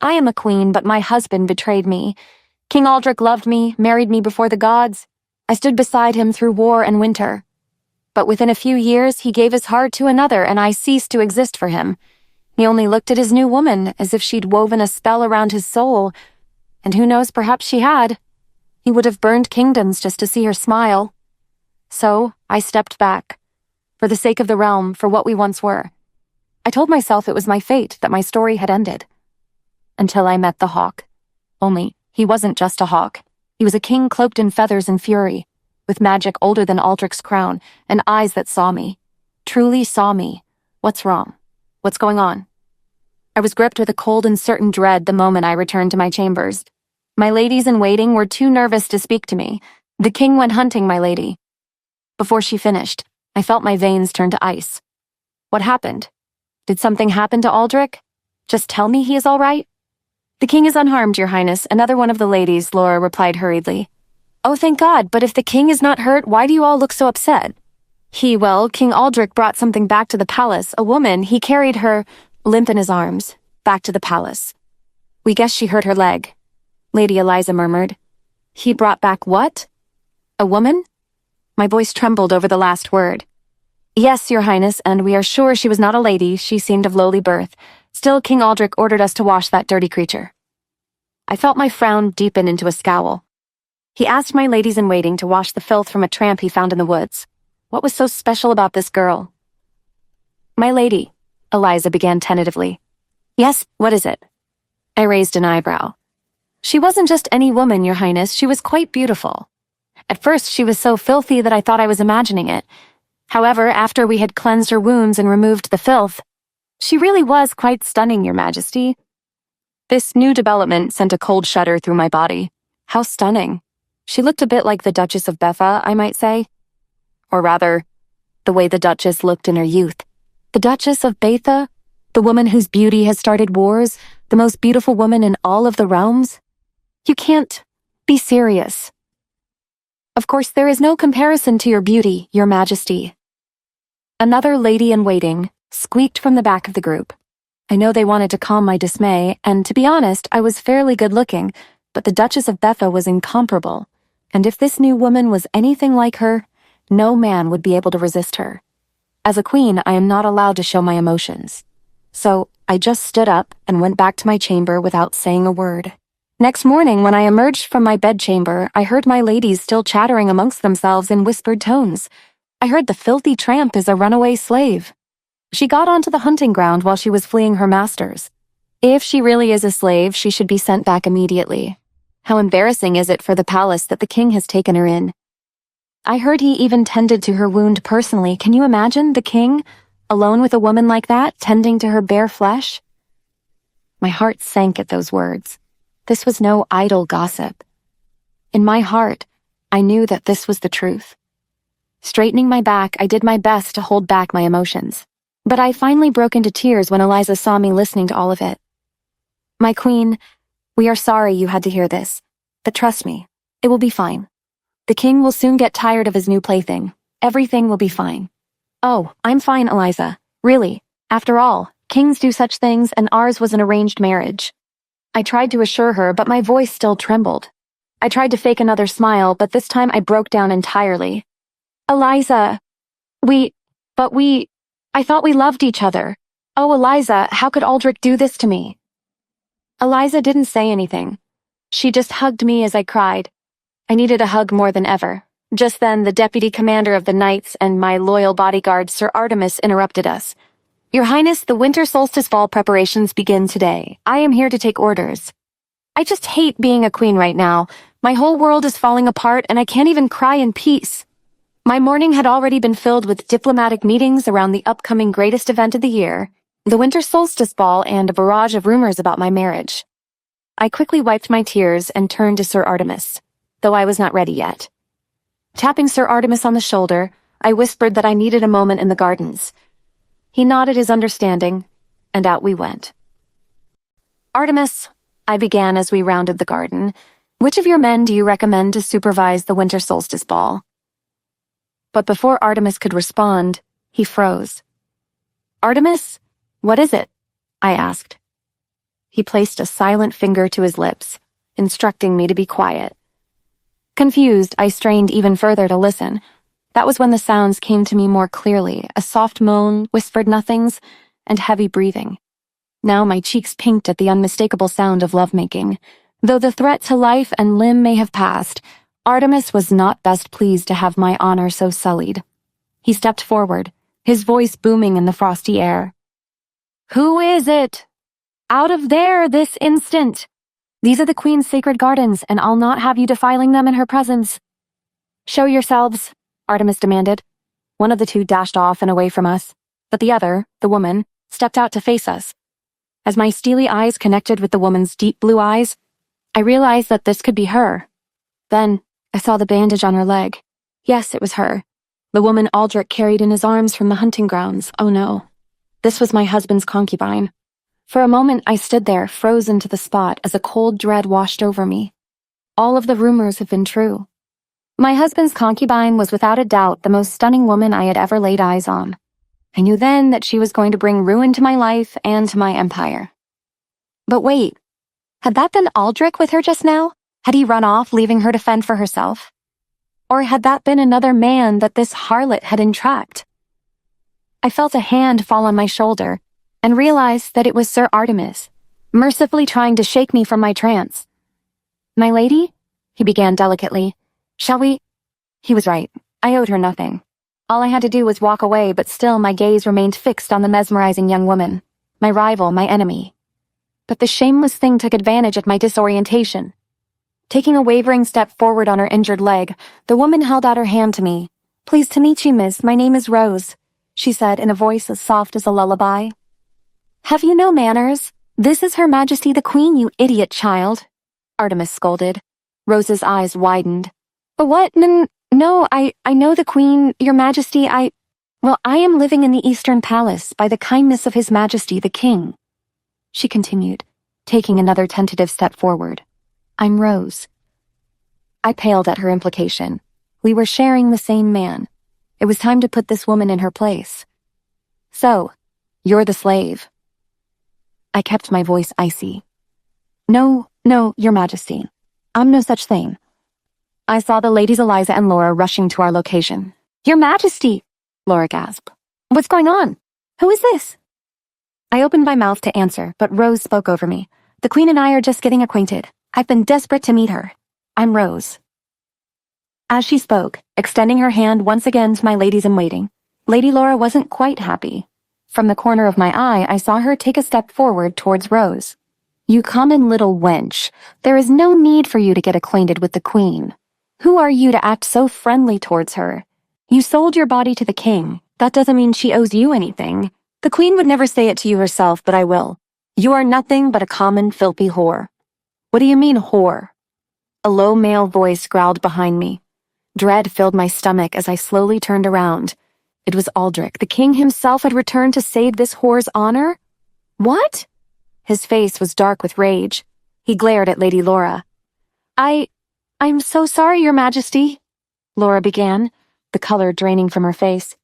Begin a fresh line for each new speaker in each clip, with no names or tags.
I am a queen, but my husband betrayed me. King Aldrich loved me, married me before the gods. I stood beside him through war and winter. But within a few years, he gave his heart to another, and I ceased to exist for him. He only looked at his new woman as if she'd woven a spell around his soul. And who knows, perhaps she had. He would have burned kingdoms just to see her smile. So I stepped back. For the sake of the realm, for what we once were. I told myself it was my fate, that my story had ended. Until I met the hawk. Only, he wasn't just a hawk. He was a king cloaked in feathers and fury, with magic older than Aldrich's crown, and eyes that saw me. Truly saw me. What's wrong? What's going on? I was gripped with a cold and certain dread the moment I returned to my chambers. My ladies-in-waiting were too nervous to speak to me. The king went hunting my lady. Before she finished, I felt my veins turn to ice. What happened? Did something happen to Aldrich? Just tell me he is all right? The king is unharmed, Your Highness, another one of the ladies, Laura replied hurriedly. Oh, thank God, but if the king is not hurt, why do you all look so upset? King Aldrich brought something back to the palace, a woman, he carried her, limp in his arms, back to the palace. We guess she hurt her leg, Lady Eliza murmured. He brought back what? A woman? My voice trembled over the last word. Yes, Your Highness, and we are sure she was not a lady, she seemed of lowly birth. Still, King Aldrich ordered us to wash that dirty creature. I felt my frown deepen into a scowl. He asked my ladies-in-waiting to wash the filth from a tramp he found in the woods. What was so special about this girl? My lady, Eliza began tentatively. Yes, what is it? I raised an eyebrow. She wasn't just any woman, Your Highness, she was quite beautiful. At first, she was so filthy that I thought I was imagining it. However, after we had cleansed her wounds and removed the filth, she really was quite stunning, Your Majesty. This new development sent a cold shudder through my body. How stunning. She looked a bit like the Duchess of Betha, I might say. Or rather, the way the Duchess looked in her youth. The Duchess of Betha, the woman whose beauty has started wars, the most beautiful woman in all of the realms. You can't be serious. Of course, there is no comparison to your beauty, Your Majesty. Another lady-in-waiting squeaked from the back of the group. I know they wanted to calm my dismay, and to be honest, I was fairly good-looking, but the Duchess of Betha was incomparable, and if this new woman was anything like her, no man would be able to resist her. As a queen, I am not allowed to show my emotions. So I just stood up and went back to my chamber without saying a word. Next morning, when I emerged from my bedchamber, I heard my ladies still chattering amongst themselves in whispered tones. I heard the filthy tramp is a runaway slave. She got onto the hunting ground while she was fleeing her masters. If she really is a slave, she should be sent back immediately. How embarrassing is it for the palace that the king has taken her in? I heard he even tended to her wound personally. Can you imagine the king, alone with a woman like that, tending to her bare flesh? My heart sank at those words. This was no idle gossip. In my heart, I knew that this was the truth. Straightening my back, I did my best to hold back my emotions. But I finally broke into tears when Eliza saw me listening to all of it. My queen, we are sorry you had to hear this, but trust me, it will be fine. The king will soon get tired of his new plaything. Everything will be fine. Oh, I'm fine, Eliza. Really. After all, kings do such things and ours was an arranged marriage. I tried to assure her, but my voice still trembled. I tried to fake another smile, but this time I broke down entirely. Eliza, I thought we loved each other. Oh, Eliza, how could Aldrich do this to me? Eliza didn't say anything. She just hugged me as I cried. I needed a hug more than ever. Just then, the deputy commander of the knights and my loyal bodyguard, Sir Artemis, interrupted us. Your Highness, the winter solstice ball preparations begin today. I am here to take orders. I just hate being a queen right now. My whole world is falling apart and I can't even cry in peace. My morning had already been filled with diplomatic meetings around the upcoming greatest event of the year, the winter solstice ball, and a barrage of rumors about my marriage. I quickly wiped my tears and turned to Sir Artemis, though I was not ready yet. Tapping Sir Artemis on the shoulder, I whispered that I needed a moment in the gardens. He nodded his understanding, and out we went. Artemis, I began as we rounded the garden, which of your men do you recommend to supervise the winter solstice ball? But before Artemis could respond, he froze. Artemis, what is it? I asked. He placed a silent finger to his lips, instructing me to be quiet. Confused, I strained even further to listen. That was when the sounds came to me more clearly, a soft moan, whispered nothings, and heavy breathing. Now my cheeks pinked at the unmistakable sound of lovemaking. Though the threat to life and limb may have passed, Artemis was not best pleased to have my honor so sullied. He stepped forward, his voice booming in the frosty air. "Who is it? Out of there this instant! These are the Queen's sacred gardens, and I'll not have you defiling them in her presence." "Show yourselves," Artemis demanded. One of the two dashed off and away from us, but the other, the woman, stepped out to face us. As my steely eyes connected with the woman's deep blue eyes, I realized that this could be her. Then, I saw the bandage on her leg. Yes, it was her. The woman Aldrich carried in his arms from the hunting grounds. Oh no. This was my husband's concubine. For a moment, I stood there, frozen to the spot as a cold dread washed over me. All of the rumors had been true. My husband's concubine was without a doubt the most stunning woman I had ever laid eyes on. I knew then that she was going to bring ruin to my life and to my empire. But wait, had that been Aldrich with her just now? Had he run off, leaving her to fend for herself? Or had that been another man that this harlot had entrapped? I felt a hand fall on my shoulder and realized that it was Sir Artemis, mercifully trying to shake me from my trance. "My lady?" he began delicately. "Shall we—" He was right. I owed her nothing. All I had to do was walk away, but still my gaze remained fixed on the mesmerizing young woman, my rival, my enemy. But the shameless thing took advantage of my disorientation. Taking a wavering step forward on her injured leg, the woman held out her hand to me. "Pleased to meet you, miss. My name is Rose," she said in a voice as soft as a lullaby. "Have you no manners? This is Her Majesty the Queen, you idiot child," Artemis scolded. Rose's eyes widened. "But what? No, I know the Queen, Your Majesty, I am living in the Eastern Palace by the kindness of His Majesty the King," she continued, taking another tentative step forward. "I'm Rose." I paled at her implication. We were sharing the same man. It was time to put this woman in her place. "So, you're the slave." I kept my voice icy. No, Your Majesty. I'm no such thing." I saw the ladies Eliza and Laura rushing to our location. "Your Majesty!" Laura gasped. "What's going on? Who is this?" I opened my mouth to answer, but Rose spoke over me. "The Queen and I are just getting acquainted. I've been desperate to meet her. I'm Rose." As she spoke, extending her hand once again to my ladies-in-waiting, Lady Laura wasn't quite happy. From the corner of my eye, I saw her take a step forward towards Rose. "You common little wench, there is no need for you to get acquainted with the Queen. Who are you to act so friendly towards her? You sold your body to the king. That doesn't mean she owes you anything. The Queen would never say it to you herself, but I will. You are nothing but a common filthy whore." "What do you mean, whore?" A low male voice growled behind me. Dread filled my stomach as I slowly turned around. It was Aldrich. The king himself had returned to save this whore's honor? What? His face was dark with rage. He glared at Lady Laura. I'm so sorry, Your Majesty," Laura began, the color draining from her face.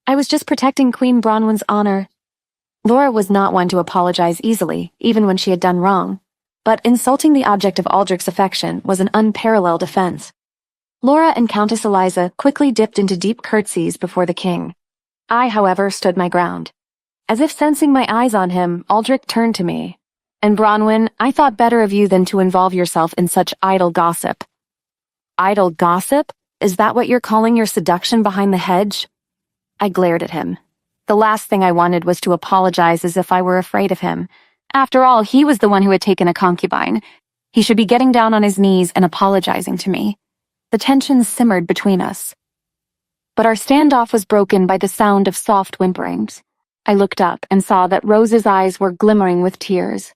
"I was just protecting Queen Bronwyn's honor." Laura was not one to apologize easily, even when she had done wrong. But insulting the object of Aldrich's affection was an unparalleled offense. Laura and Countess Eliza quickly dipped into deep curtsies before the king. I, however, stood my ground. As if sensing my eyes on him, Aldrich turned to me. "And Bronwyn, I thought better of you than to involve yourself in such idle gossip." "Idle gossip? Is that what you're calling your seduction behind the hedge?" I glared at him. The last thing I wanted was to apologize as if I were afraid of him. After all, he was the one who had taken a concubine. He should be getting down on his knees and apologizing to me. The tension simmered between us. But our standoff was broken by the sound of soft whimperings. I looked up and saw that Rose's eyes were glimmering with tears.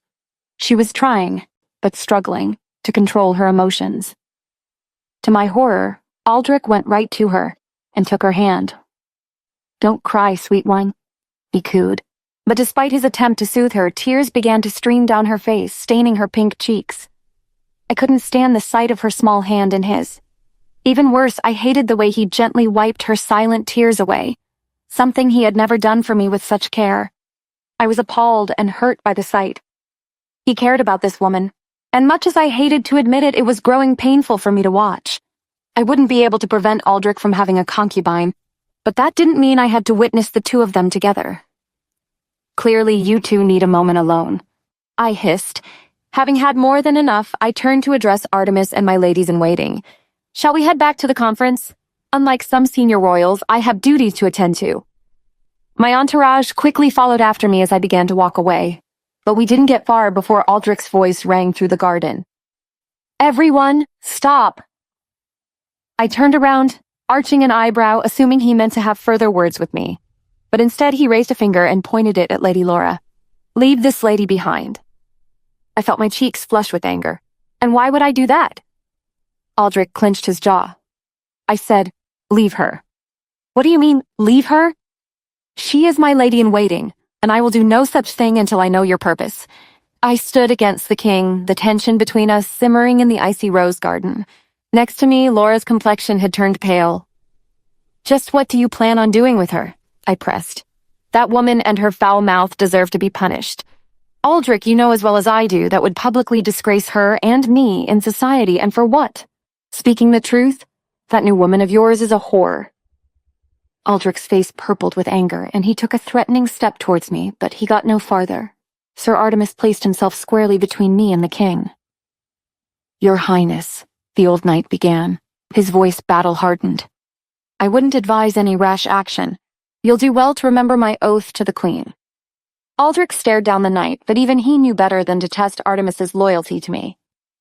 She was trying, but struggling, to control her emotions. To my horror, Aldrich went right to her and took her hand. "Don't cry, sweet one," he cooed. But despite his attempt to soothe her, tears began to stream down her face, staining her pink cheeks. I couldn't stand the sight of her small hand in his. Even worse, I hated the way he gently wiped her silent tears away, something he had never done for me with such care. I was appalled and hurt by the sight. He cared about this woman, and much as I hated to admit it, it was growing painful for me to watch. I wouldn't be able to prevent Aldrich from having a concubine, but that didn't mean I had to witness the two of them together. Clearly, you two need a moment alone, I hissed. Having had more than enough, I turned to address Artemis and my ladies-in-waiting. Shall we head back to the conference? Unlike some senior royals, I have duties to attend to. My entourage quickly followed after me as I began to walk away, but we didn't get far before Aldrich's voice rang through the garden. Everyone, stop! I turned around, arching an eyebrow, assuming he meant to have further words with me. But instead he raised a finger and pointed it at Lady Laura. Leave this lady behind. I felt my cheeks flush with anger. And why would I do that? Aldrich clenched his jaw. I said, leave her. What do you mean, leave her? She is my lady-in-waiting, and I will do no such thing until I know your purpose. I stood against the king, the tension between us simmering in the icy rose garden. Next to me, Laura's complexion had turned pale. Just what do you plan on doing with her? I pressed. That woman and her foul mouth deserve to be punished. Aldrich, you know as well as I do, that would publicly disgrace her and me in society, and for what? Speaking the truth, that new woman of yours is a whore. Aldrich's face purpled with anger, and he took a threatening step towards me, but he got no farther. Sir Artemis placed himself squarely between me and the king. Your Highness, the old knight began, his voice battle-hardened. I wouldn't advise any rash action. You'll do well to remember my oath to the queen. Aldrich stared down the knight, but even he knew better than to test Artemis's loyalty to me.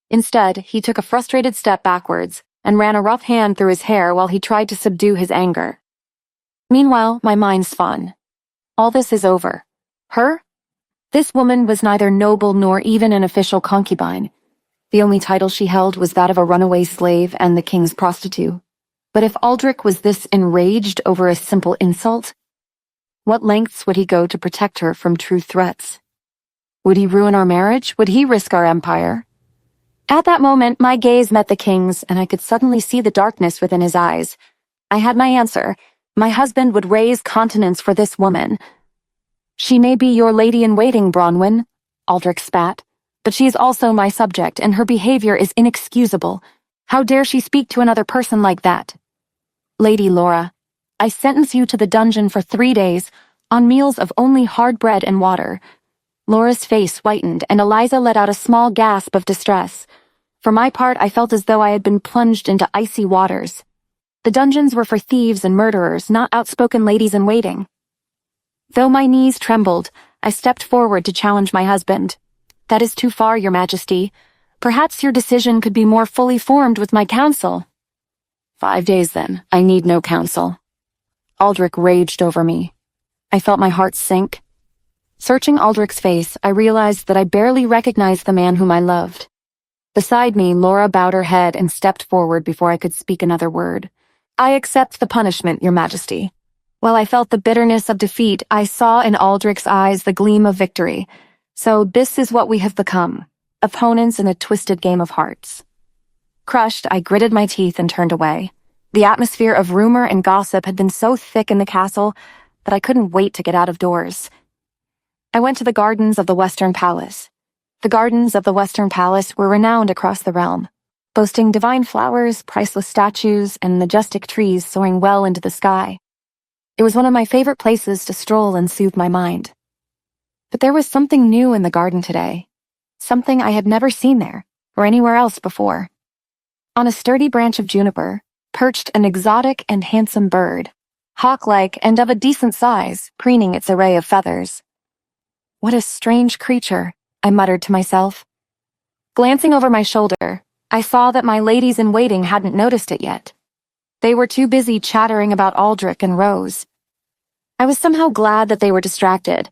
Instead, he took a frustrated step backwards and ran a rough hand through his hair while he tried to subdue his anger. Meanwhile, my mind spun. All this is over. Her? This woman was neither noble nor even an official concubine. The only title she held was that of a runaway slave and the king's prostitute. But if Aldrich was this enraged over a simple insult, what lengths would he go to protect her from true threats? Would he ruin our marriage? Would he risk our empire? At that moment, my gaze met the king's, and I could suddenly see the darkness within his eyes. I had my answer. My husband would raise continence for this woman. She may be your lady-in-waiting, Bronwyn, Aldrich spat, but she is also my subject, and her behavior is inexcusable. How dare she speak to another person like that? Lady Laura, I sentence you to the dungeon for 3 days, on meals of only hard bread and water. Laura's face whitened, and Eliza let out a small gasp of distress. For my part, I felt as though I had been plunged into icy waters. The dungeons were for thieves and murderers, not outspoken ladies-in-waiting. Though my knees trembled, I stepped forward to challenge my husband. That is too far, Your Majesty. Perhaps your decision could be more fully formed with my counsel. 5 days, then. I need no counsel. Aldrich raged over me. I felt my heart sink. Searching Aldrich's face, I realized that I barely recognized the man whom I loved. Beside me, Laura bowed her head and stepped forward before I could speak another word. I accept the punishment, Your Majesty. While I felt the bitterness of defeat, I saw in Aldrich's eyes the gleam of victory. So this is what we have become, opponents in a twisted game of hearts. Crushed, I gritted my teeth and turned away. The atmosphere of rumor and gossip had been so thick in the castle that I couldn't wait to get out of doors. I went to the gardens of the Western Palace. The gardens of the Western Palace were renowned across the realm, boasting divine flowers, priceless statues, and majestic trees soaring well into the sky. It was one of my favorite places to stroll and soothe my mind. But there was something new in the garden today, something I had never seen there, or anywhere else before. On a sturdy branch of juniper, perched an exotic and handsome bird, hawk-like and of a decent size, preening its array of feathers. What a strange creature, I muttered to myself. Glancing over my shoulder, I saw that my ladies-in-waiting hadn't noticed it yet. They were too busy chattering about Aldrich and Rose. I was somehow glad that they were distracted,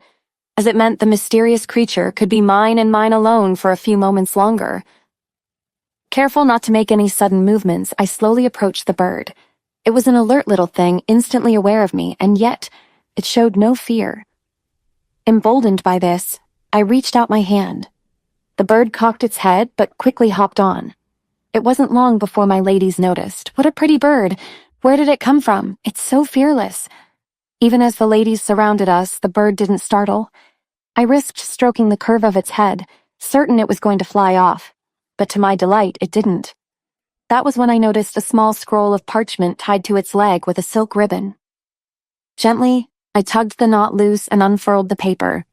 as it meant the mysterious creature could be mine and mine alone for a few moments longer. Careful not to make any sudden movements, I slowly approached the bird. It was an alert little thing, instantly aware of me, and yet it showed no fear. Emboldened by this, I reached out my hand. The bird cocked its head, but quickly hopped on. It wasn't long before my ladies noticed. What a pretty bird! Where did it come from? It's so fearless. Even as the ladies surrounded us, the bird didn't startle. I risked stroking the curve of its head, certain it was going to fly off, but to my delight, it didn't. That was when I noticed a small scroll of parchment tied to its leg with a silk ribbon. Gently, I tugged the knot loose and unfurled the paper.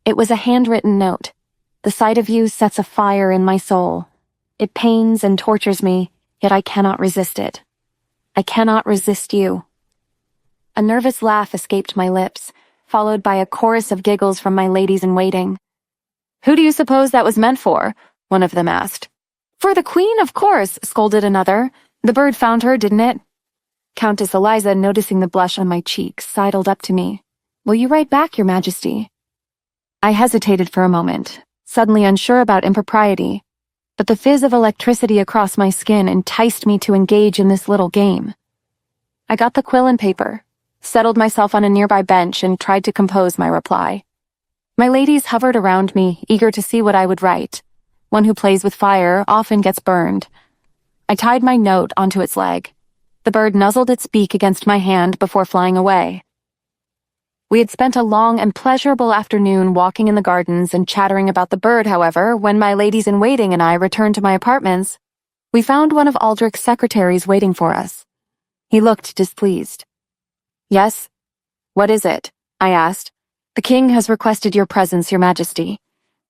It was a handwritten note. The sight of you sets a fire in my soul. It pains and tortures me, yet I cannot resist it. I cannot resist you. A nervous laugh escaped my lips, followed by a chorus of giggles from my ladies-in-waiting. "Who do you suppose that was meant for?" one of them asked. "For the Queen, of course," scolded another. "The bird found her, didn't it?" Countess Eliza, noticing the blush on my cheeks, sidled up to me. "Will you write back, Your Majesty?" I hesitated for a moment, suddenly unsure about impropriety, but the fizz of electricity across my skin enticed me to engage in this little game. I got the quill and paper, settled myself on a nearby bench, and tried to compose my reply. My ladies hovered around me, eager to see what I would write. One who plays with fire often gets burned. I tied my note onto its leg. The bird nuzzled its beak against my hand before flying away. We had spent a long and pleasurable afternoon walking in the gardens and chattering about the bird, however, when my ladies-in-waiting and I returned to my apartments, we found one of Aldrich's secretaries waiting for us. He looked displeased. "Yes? What is it?" I asked. "The king has requested your presence, Your Majesty."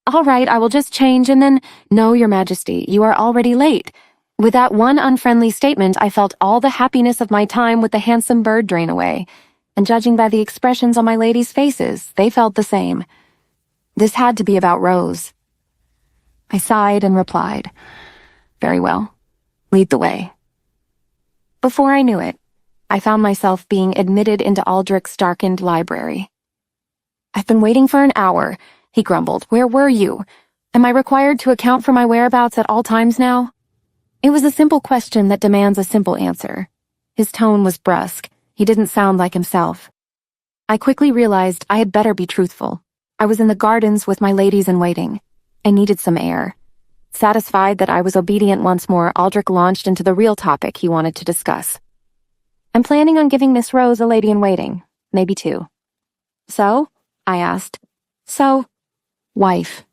"All right, I will just change and then—" "No, Your Majesty, you are already late." With that one unfriendly statement, I felt all the happiness of my time with the handsome bird drain away, and judging by the expressions on my ladies' faces, they felt the same. This had to be about Rose. I sighed and replied, "Very well. Lead the way." Before I knew it, I found myself being admitted into Aldrich's darkened library. "I've been waiting for an hour," he grumbled. "Where were you? Am I required to account for my whereabouts at all times now?" It was a simple question that demands a simple answer. His tone was brusque. He didn't sound like himself. I quickly realized I had better be truthful. I was in the gardens with my ladies-in-waiting. I needed some air. Satisfied that I was obedient once more, Aldrich launched into the real topic he wanted to discuss. "I'm planning on giving Miss Rose a lady-in-waiting, maybe two." "So?" I asked. "So, wife,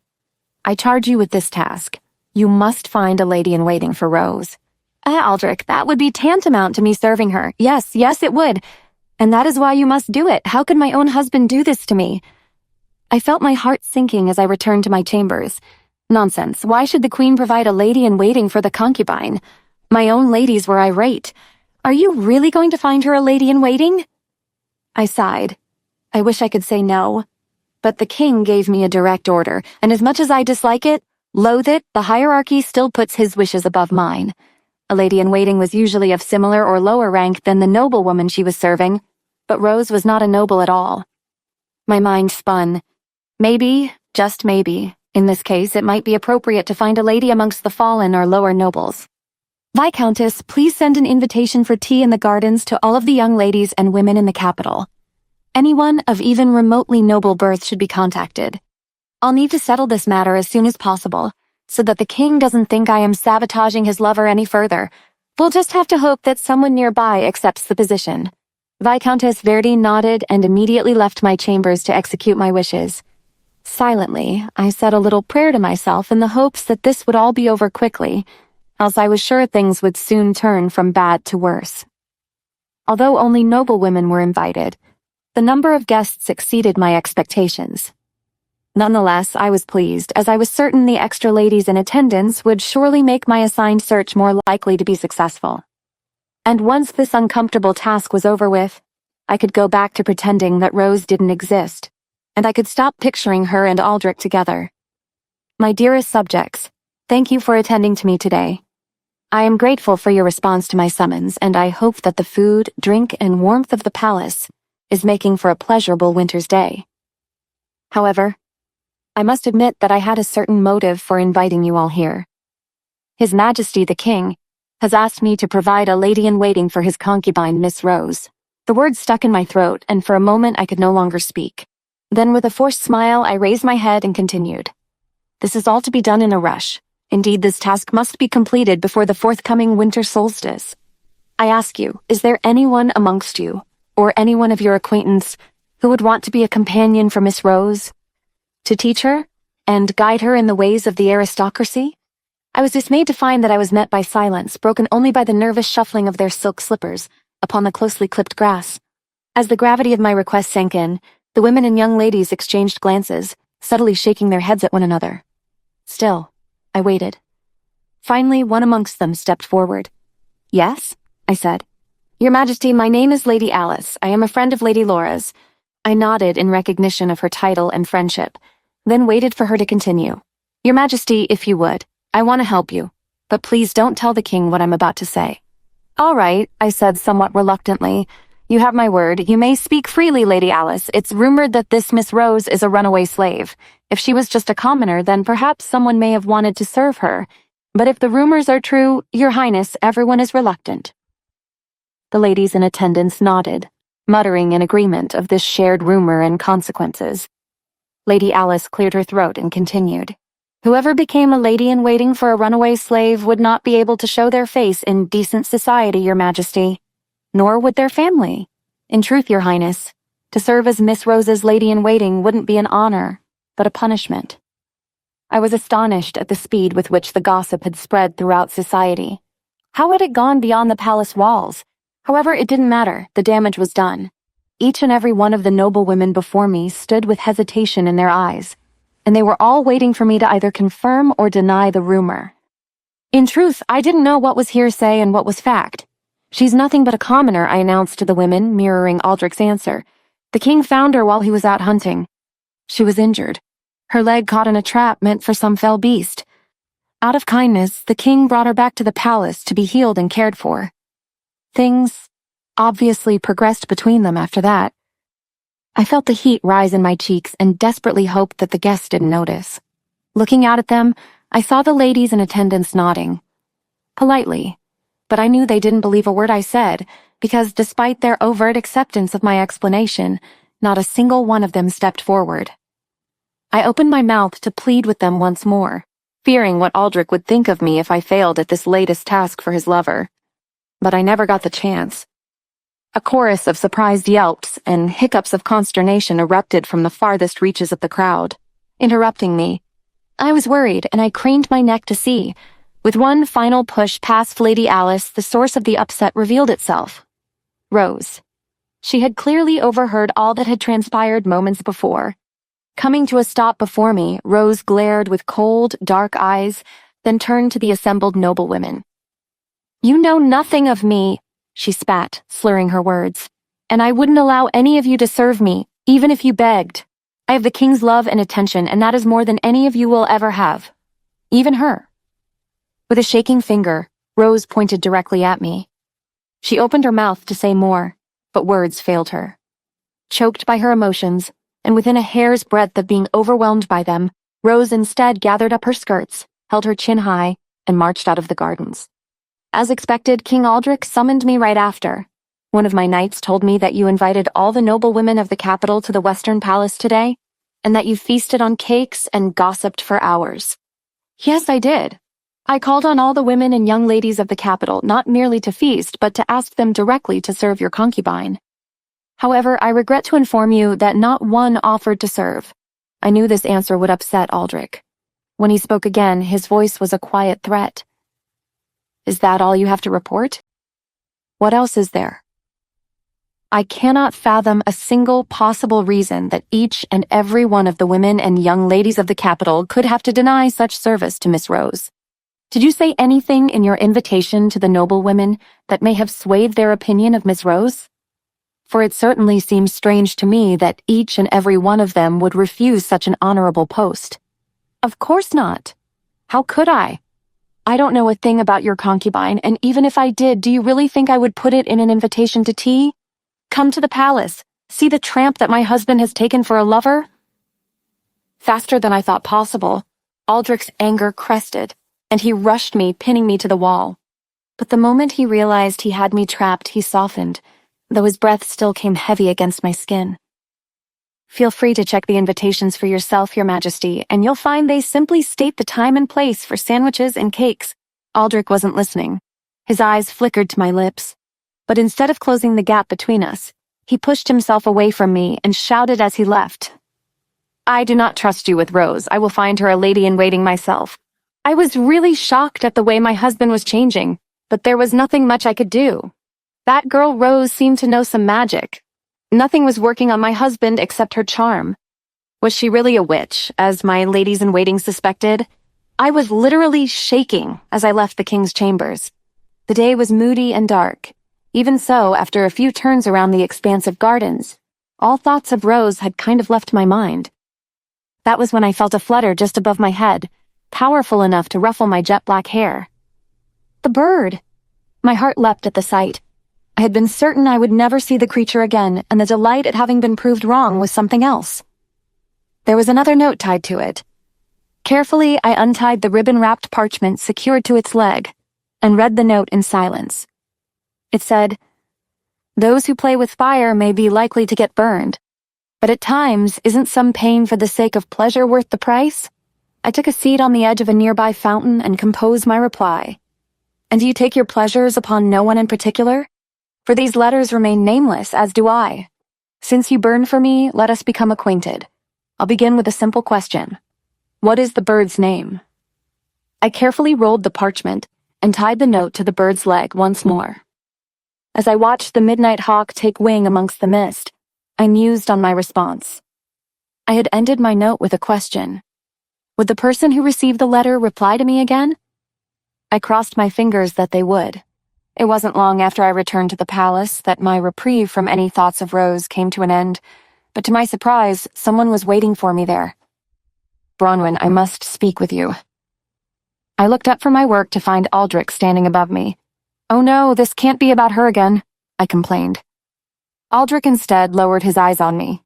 I charge you with this task. You must find a lady-in-waiting for Rose." "Aldrich, that would be tantamount to me serving her. Yes, it would. And that is why you must do it. How could my own husband do this to me?" I felt my heart sinking as I returned to my chambers. Nonsense. Why should the queen provide a lady-in-waiting for the concubine? My own ladies were irate. "Are you really going to find her a lady-in-waiting?" I sighed. I wish I could say no. But the king gave me a direct order, and as much as I dislike it, loathe it, the hierarchy still puts his wishes above mine. A lady-in-waiting was usually of similar or lower rank than the noblewoman she was serving, but Rose was not a noble at all. My mind spun. Maybe, just maybe, in this case it might be appropriate to find a lady amongst the fallen or lower nobles. "Viscountess, please send an invitation for tea in the gardens to all of the young ladies and women in the capital. Anyone of even remotely noble birth should be contacted. I'll need to settle this matter as soon as possible, so that the king doesn't think I am sabotaging his lover any further. We'll just have to hope that someone nearby accepts the position." Viscountess Verdi nodded and immediately left my chambers to execute my wishes. Silently, I said a little prayer to myself in the hopes that this would all be over quickly, else I was sure things would soon turn from bad to worse. Although only noble women were invited, the number of guests exceeded my expectations. Nonetheless, I was pleased, as I was certain the extra ladies in attendance would surely make my assigned search more likely to be successful. And once this uncomfortable task was over with, I could go back to pretending that Rose didn't exist, and I could stop picturing her and Aldrich together. My dearest subjects, thank you for attending to me today. I am grateful for your response to my summons, and I hope that the food, drink, and warmth of the palace is making for a pleasurable winter's day. However, I must admit that I had a certain motive for inviting you all here. His Majesty the King has asked me to provide a lady-in-waiting for his concubine, Miss Rose. The words stuck in my throat, and for a moment I could no longer speak. Then with a forced smile, I raised my head and continued. This is all to be done in a rush. Indeed, this task must be completed before the forthcoming winter solstice. I ask you, is there anyone amongst you, or anyone of your acquaintance, who would want to be a companion for Miss Rose? To teach her, and guide her in the ways of the aristocracy? I was dismayed to find that I was met by silence, broken only by the nervous shuffling of their silk slippers upon the closely clipped grass. As the gravity of my request sank in, the women and young ladies exchanged glances, subtly shaking their heads at one another. Still, I waited. Finally, one amongst them stepped forward. "Yes?" I said. "Your Majesty, my name is Lady Alice. I am a friend of Lady Laura's." I nodded in recognition of her title and friendship, then waited for her to continue. "Your Majesty, if you would, I want to help you, but please don't tell the king what I'm about to say." "All right," I said somewhat reluctantly. "You have my word. You may speak freely, Lady Alice. It's rumored that this Miss Rose is a runaway slave. If she was just a commoner, then perhaps someone may have wanted to serve her. But if the rumors are true, Your Highness, everyone is reluctant." The ladies in attendance nodded, muttering in agreement of this shared rumor and consequences. Lady Alice cleared her throat and continued. "Whoever became a lady-in-waiting for a runaway slave would not be able to show their face in decent society, Your Majesty. Nor would their family. In truth, Your Highness, to serve as Miss Rose's lady-in-waiting wouldn't be an honor, but a punishment." I was astonished at the speed with which the gossip had spread throughout society. How had it gone beyond the palace walls? However, it didn't matter. The damage was done. Each and every one of the noble women before me stood with hesitation in their eyes, and they were all waiting for me to either confirm or deny the rumor. In truth, I didn't know what was hearsay and what was fact. "She's nothing but a commoner," I announced to the women, mirroring Aldrich's answer. "The king found her while he was out hunting. She was injured. Her leg caught in a trap meant for some fell beast. Out of kindness, the king brought her back to the palace to be healed and cared for. Things obviously progressed between them after that." I felt the heat rise in my cheeks and desperately hoped that the guests didn't notice. Looking out at them, I saw the ladies in attendance nodding. Politely, but I knew they didn't believe a word I said, because despite their overt acceptance of my explanation, not a single one of them stepped forward. I opened my mouth to plead with them once more, fearing what Aldrich would think of me if I failed at this latest task for his lover. But I never got the chance. A chorus of surprised yelps and hiccups of consternation erupted from the farthest reaches of the crowd, interrupting me. I was worried, and I craned my neck to see. With one final push past Lady Alice, the source of the upset revealed itself. Rose. She had clearly overheard all that had transpired moments before. Coming to a stop before me, Rose glared with cold, dark eyes, then turned to the assembled noblewomen. "You know nothing of me," she spat, slurring her words, "and I wouldn't allow any of you to serve me, even if you begged. I have the king's love and attention, and that is more than any of you will ever have. Even her." With a shaking finger, Rose pointed directly at me. She opened her mouth to say more, but words failed her. Choked by her emotions, and within a hair's breadth of being overwhelmed by them, Rose instead gathered up her skirts, held her chin high, and marched out of the gardens. As expected, King Aldrich summoned me right after. "One of my knights told me that you invited all the noblewomen of the capital to the Western Palace today, and that you feasted on cakes and gossiped for hours." "Yes, I did. I called on all the women and young ladies of the capital, not merely to feast, but to ask them directly to serve your concubine. However, I regret to inform you that not one offered to serve." I knew this answer would upset Aldrich. When he spoke again, his voice was a quiet threat. "Is that all you have to report? What else is there?" I cannot fathom a single possible reason that each and every one of the women and young ladies of the capital could have to deny such service to Miss Rose. Did you say anything in your invitation to the noblewomen that may have swayed their opinion of Miss Rose? For it certainly seems strange to me that each and every one of them would refuse such an honorable post. Of course not. How could I? I don't know a thing about your concubine, and even if I did, do you really think I would put it in an invitation to tea? Come to the palace. See the tramp that my husband has taken for a lover? Faster than I thought possible, Aldrich's anger crested, and he rushed me, pinning me to the wall. But the moment he realized he had me trapped, he softened, though his breath still came heavy against my skin. "Feel free to check the invitations for yourself, Your Majesty, and you'll find they simply state the time and place for sandwiches and cakes." Aldrich wasn't listening. His eyes flickered to my lips. But instead of closing the gap between us, he pushed himself away from me and shouted as he left, I do not trust you with Rose. I will find her a lady-in-waiting myself. I was really shocked at the way my husband was changing, but there was nothing much I could do. That girl Rose seemed to know some magic. Nothing was working on my husband except her charm. Was she really a witch, as my ladies-in-waiting suspected? I was literally shaking as I left the king's chambers. The day was moody and dark. Even so, after a few turns around the expansive gardens, all thoughts of Rose had kind of left my mind. That was when I felt a flutter just above my head, powerful enough to ruffle my jet-black hair. The bird! My heart leapt at the sight. I had been certain I would never see the creature again, and the delight at having been proved wrong was something else. There was another note tied to it. Carefully, I untied the ribbon-wrapped parchment secured to its leg, and read the note in silence. It said, "Those who play with fire may be likely to get burned, but at times, isn't some pain for the sake of pleasure worth the price?" I took a seat on the edge of a nearby fountain and composed my reply. "And do you take your pleasures upon no one in particular? For these letters remain nameless, as do I. Since you burned for me, let us become acquainted. I'll begin with a simple question. What is the bird's name?" I carefully rolled the parchment and tied the note to the bird's leg once more. As I watched the midnight hawk take wing amongst the mist, I mused on my response. I had ended my note with a question. Would the person who received the letter reply to me again? I crossed my fingers that they would. It wasn't long after I returned to the palace that my reprieve from any thoughts of Rose came to an end, but to my surprise, someone was waiting for me there. "Bronwyn, I must speak with you." I looked up from my work to find Aldrich standing above me. "Oh no, this can't be about her again," I complained. Aldrich instead lowered his eyes on me.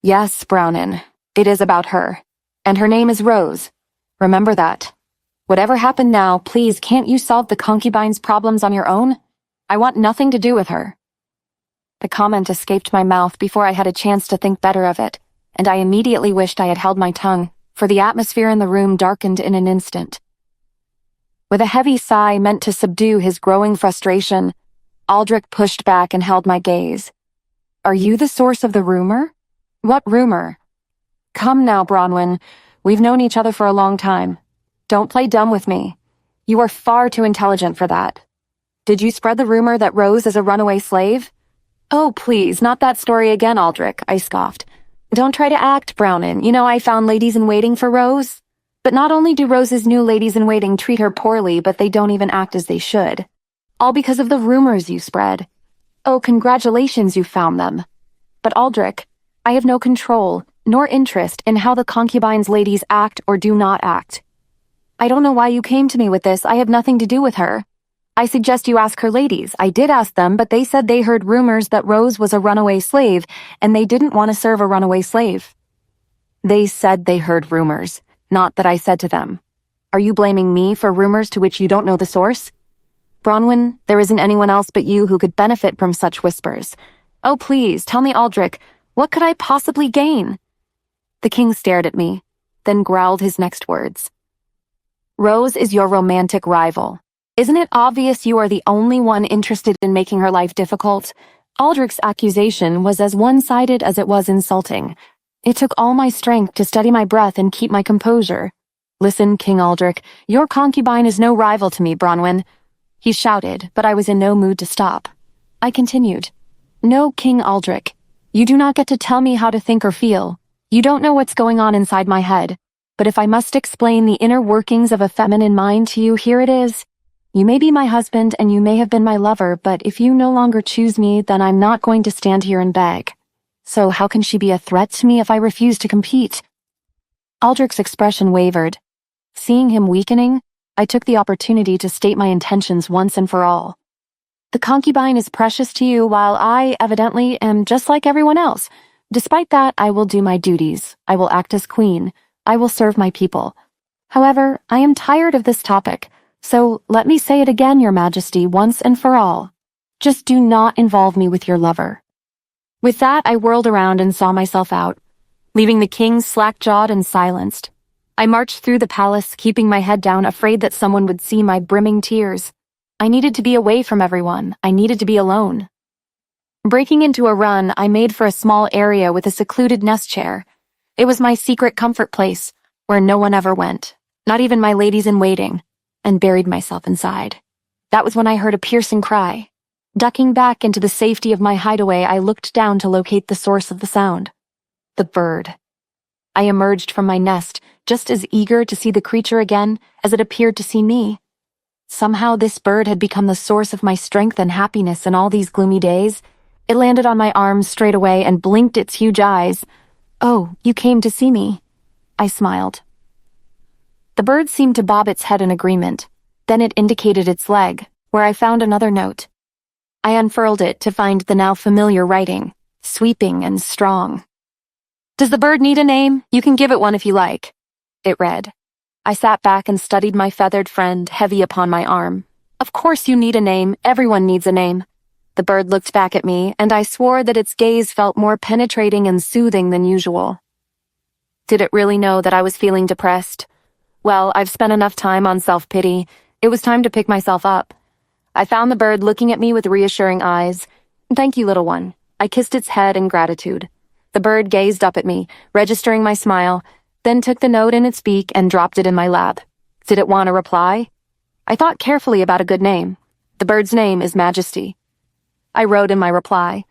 "Yes, Brownin, it is about her. And her name is Rose. Remember that. Whatever happened now, please can't you solve the concubine's problems on your own? I want nothing to do with her." The comment escaped my mouth before I had a chance to think better of it, and I immediately wished I had held my tongue, for the atmosphere in the room darkened in an instant. With a heavy sigh meant to subdue his growing frustration, Aldrich pushed back and held my gaze. "Are you the source of the rumor? What rumor?" "Come now, Bronwyn. We've known each other for a long time. Don't play dumb with me. You are far too intelligent for that. Did you spread the rumor that Rose is a runaway slave?" "Oh, please, not that story again, Aldrich," I scoffed. "Don't try to act, Brownin. You know I found ladies-in-waiting for Rose. But not only do Rose's new ladies-in-waiting treat her poorly, but they don't even act as they should. All because of the rumors you spread. Oh, congratulations you found them. But Aldrich, I have no control, nor interest in how the concubine's ladies act or do not act. I don't know why you came to me with this. I have nothing to do with her. I suggest you ask her ladies. I did ask them, but they said they heard rumors that Rose was a runaway slave, and they didn't want to serve a runaway slave." "They said they heard rumors, not that I said to them. Are you blaming me for rumors to which you don't know the source? Bronwyn, there isn't anyone else but you who could benefit from such whispers. Oh, please, tell me, Aldrich, what could I possibly gain?" The king stared at me, then growled his next words. "Rose is your romantic rival. Isn't it obvious you are the only one interested in making her life difficult?" Aldrich's accusation was as one-sided as it was insulting. It took all my strength to steady my breath and keep my composure. "Listen, King Aldrich, your concubine is no rival to me, Bronwyn," he shouted, but I was in no mood to stop. I continued, "No, King Aldrich, you do not get to tell me how to think or feel. You don't know what's going on inside my head. But if I must explain the inner workings of a feminine mind to you, here it is. You may be my husband and you may have been my lover, but if you no longer choose me, then I'm not going to stand here and beg. So how can she be a threat to me if I refuse to compete?" Aldrich's expression wavered. Seeing him weakening, I took the opportunity to state my intentions once and for all. "The concubine is precious to you, while I, evidently, am just like everyone else. Despite that, I will do my duties. I will act as queen. I will serve my people. However, I am tired of this topic, so let me say it again, Your Majesty, once and for all. Just do not involve me with your lover." With that, I whirled around and saw myself out, leaving the king slack-jawed and silenced. I marched through the palace, keeping my head down, afraid that someone would see my brimming tears. I needed to be away from everyone. I needed to be alone. Breaking into a run, I made for a small area with a secluded nest chair. It was my secret comfort place, where no one ever went, not even my ladies-in-waiting, and buried myself inside. That was when I heard a piercing cry. Ducking back into the safety of my hideaway, I looked down to locate the source of the sound. The bird. I emerged from my nest, just as eager to see the creature again as it appeared to see me. Somehow this bird had become the source of my strength and happiness in all these gloomy days. It landed on my arms straight away and blinked its huge eyes. "Oh, you came to see me." I smiled. The bird seemed to bob its head in agreement. Then it indicated its leg, where I found another note. I unfurled it to find the now familiar writing, sweeping and strong. "Does the bird need a name? You can give it one if you like," it read. I sat back and studied my feathered friend, heavy upon my arm. "Of course you need a name. Everyone needs a name." The bird looked back at me, and I swore that its gaze felt more penetrating and soothing than usual. Did it really know that I was feeling depressed? Well, I've spent enough time on self-pity. It was time to pick myself up. I found the bird looking at me with reassuring eyes. "Thank you, little one." I kissed its head in gratitude. The bird gazed up at me, registering my smile, then took the note in its beak and dropped it in my lap. Did it want a reply? I thought carefully about a good name. The bird's name is Majesty. I wrote in my reply.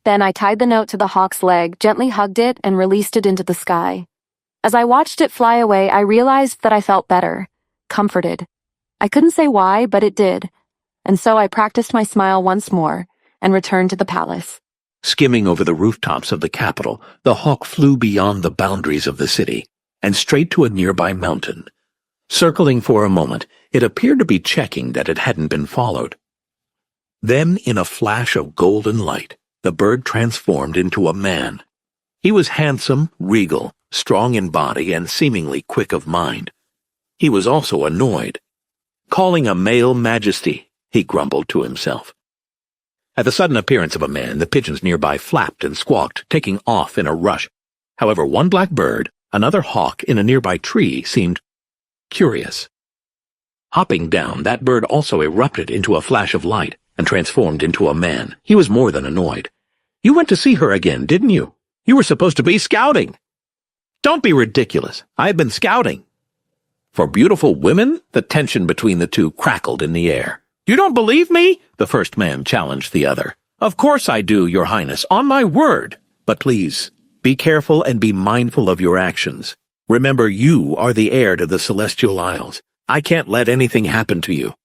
Then I tied the note to the hawk's leg, gently hugged it, and released it into the sky. As I watched it fly away, I realized that I felt better, comforted. I couldn't say why, but it did. And so I practiced my smile once more and returned to the palace.
Skimming over the rooftops of the capital, the hawk flew beyond the boundaries of the city and straight to a nearby mountain. Circling for a moment, it appeared to be checking that it hadn't been followed. Then, in a flash of golden light, the bird transformed into a man. He was handsome, regal, strong in body, and seemingly quick of mind. He was also annoyed. "Calling a male Majesty," he grumbled to himself. At the sudden appearance of a man, the pigeons nearby flapped and squawked, taking off in a rush. However, one black bird, another hawk in a nearby tree, seemed curious. Hopping down, that bird also erupted into a flash of light and transformed into a man. He was more than annoyed. "You went to see her again, didn't you? You were supposed to be scouting." "Don't be ridiculous. I have been scouting." "For beautiful women?" The tension between the two crackled in the air. "You don't believe me?" the first man challenged the other. "Of course I do, Your Highness, on my word. But please, be careful and be mindful of your actions. Remember, you are the heir to the Celestial Isles. I can't let anything happen to you."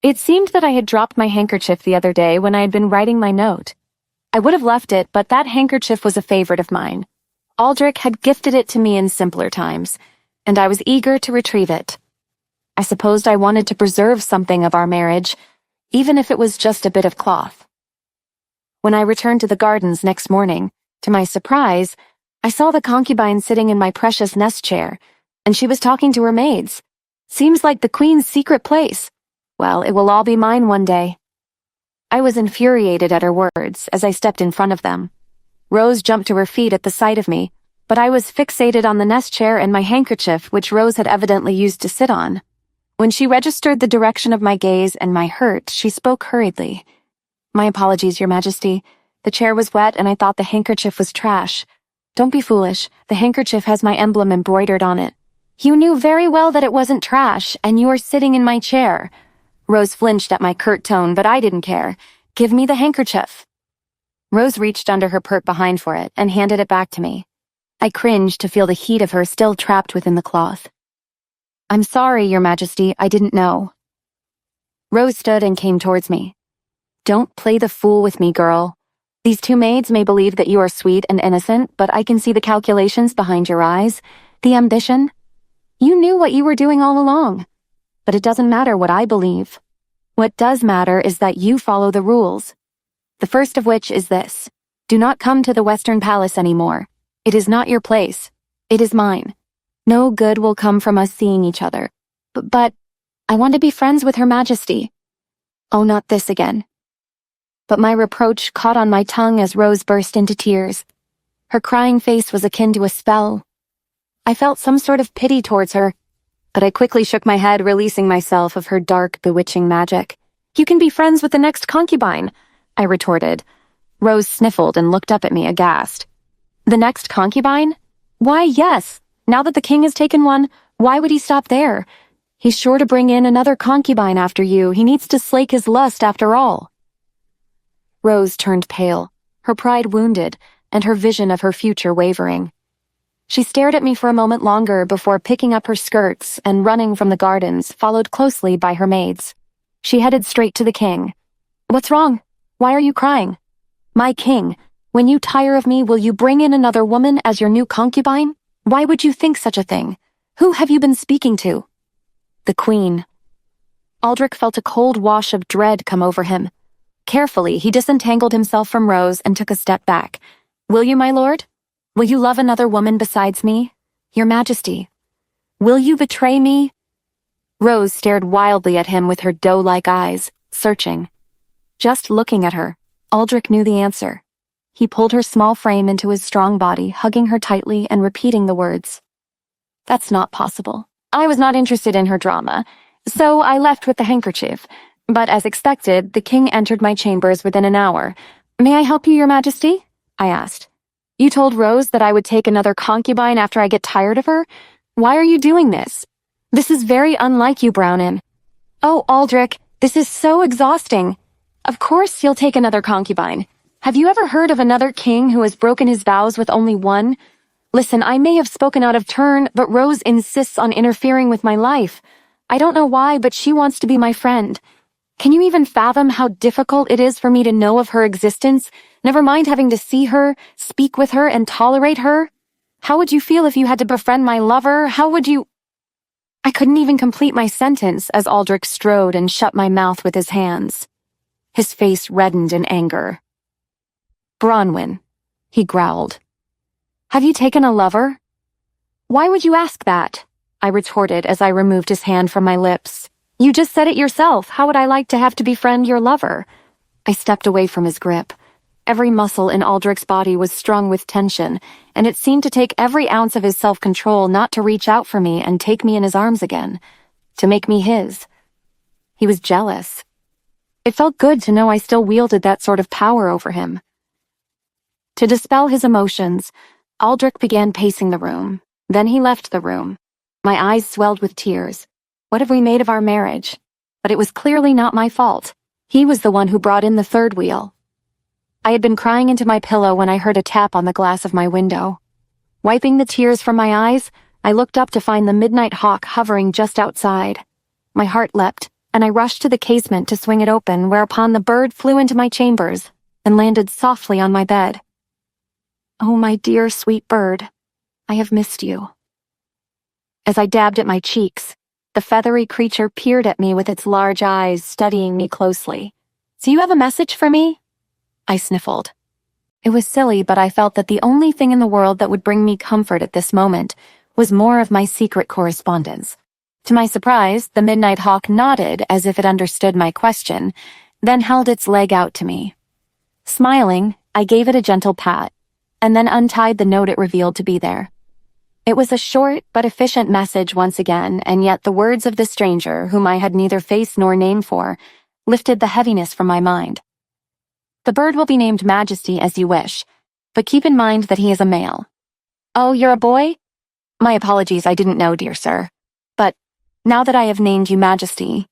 It seemed that I had dropped my handkerchief the other day when I had been writing my note. I would have left it, but that handkerchief was a favorite of mine. Aldrich had gifted it to me in simpler times, and I was eager to retrieve it. I supposed I wanted to preserve something of our marriage, even if it was just a bit of cloth. When I returned to the gardens next morning, to my surprise, I saw the concubine sitting in my precious nest chair, and she was talking to her maids. Seems like the queen's secret place. Well, it will all be mine one day. I was infuriated at her words as I stepped in front of them. Rose jumped to her feet at the sight of me, but I was fixated on the nest chair and my handkerchief, which Rose had evidently used to sit on. When she registered the direction of my gaze and my hurt, she spoke hurriedly. "My apologies, Your Majesty. The chair was wet and I thought the handkerchief was trash. Don't be foolish. The handkerchief has my emblem embroidered on it. You knew very well that it wasn't trash, and you are sitting in my chair." Rose flinched at my curt tone, but I didn't care. "Give me the handkerchief." Rose reached under her pert behind for it and handed it back to me. I cringed to feel the heat of her still trapped within the cloth. "I'm sorry, Your Majesty, I didn't know." Rose stood and came towards me. "Don't play the fool with me, girl. These two maids may believe that you are sweet and innocent, but I can see the calculations behind your eyes, the ambition. You knew what you were doing all along. But it doesn't matter what I believe. What does matter is that you follow the rules. The first of which is this. Do not come to the Western Palace anymore. It is not your place. It is mine. No good will come from us seeing each other. But I want to be friends with Her Majesty." Oh, not this again. But my reproach caught on my tongue as Rose burst into tears. Her crying face was akin to a spell. I felt some sort of pity towards her, but I quickly shook my head, releasing myself of her dark, bewitching magic. "You can be friends with the next concubine," I retorted. Rose sniffled and looked up at me aghast. "The next concubine? Why, yes. Now that the king has taken one, why would he stop there? He's sure to bring in another concubine after you. He needs to slake his lust after all. Rose turned pale, her pride wounded, and her vision of her future wavering. She stared at me for a moment longer before picking up her skirts and running from the gardens, followed closely by her maids. She headed straight to the king. What's wrong? Why are you crying? My king, when you tire of me, will you bring in another woman as your new concubine? Why would you think such a thing? Who have you been speaking to? The queen. Aldrich felt a cold wash of dread come over him. Carefully, he disentangled himself from Rose and took a step back. Will you, my lord? Will you love another woman besides me? Your Majesty. Will you betray me? Rose stared wildly at him with her doe-like eyes, searching. Just looking at her, Aldrich knew the answer. He pulled her small frame into his strong body, hugging her tightly and repeating the words. That's not possible. I was not interested in her drama, so I left with the handkerchief. But as expected, the king entered my chambers within an hour. May I help you, Your Majesty? I asked. You told Rose that I would take another concubine after I get tired of her? Why are you doing this? This is very unlike you, Brownin. Oh, Aldrich, this is so exhausting. Of course you'll take another concubine. Have you ever heard of another king who has broken his vows with only one? Listen, I may have spoken out of turn, but Rose insists on interfering with my life. I don't know why, but she wants to be my friend. Can you even fathom how difficult it is for me to know of her existence, never mind having to see her, speak with her, and tolerate her? How would you feel if you had to befriend my lover? How would you— I couldn't even complete my sentence as Aldrich strode and shut my mouth with his hands. His face reddened in anger. Bronwyn, he growled. Have you taken a lover? Why would you ask that? I retorted as I removed his hand from my lips. You just said it yourself. How would I like to have to befriend your lover? I stepped away from his grip. Every muscle in Aldrich's body was strung with tension, and it seemed to take every ounce of his self-control not to reach out for me and take me in his arms again, to make me his. He was jealous. It felt good to know I still wielded that sort of power over him. To dispel his emotions, Aldrich began pacing the room. Then he left the room. My eyes swelled with tears. What have we made of our marriage? But it was clearly not my fault. He was the one who brought in the third wheel. I had been crying into my pillow when I heard a tap on the glass of my window. Wiping the tears from my eyes, I looked up to find the midnight hawk hovering just outside. My heart leapt, and I rushed to the casement to swing it open, whereupon the bird flew into my chambers and landed softly on my bed. Oh, my dear, sweet bird, I have missed you. As I dabbed at my cheeks, the feathery creature peered at me with its large eyes, studying me closely. So you have a message for me? I sniffled. It was silly, but I felt that the only thing in the world that would bring me comfort at this moment was more of my secret correspondence. To my surprise, the midnight hawk nodded as if it understood my question, then held its leg out to me. Smiling, I gave it a gentle pat, and then untied the note it revealed to be there. It was a short but efficient message once again, and yet the words of the stranger, whom I had neither face nor name for, lifted the heaviness from my mind. The bird will be named Majesty as you wish, but keep in mind that he is a male. Oh, you're a boy? My apologies, I didn't know, dear sir. But now that I have named you Majesty,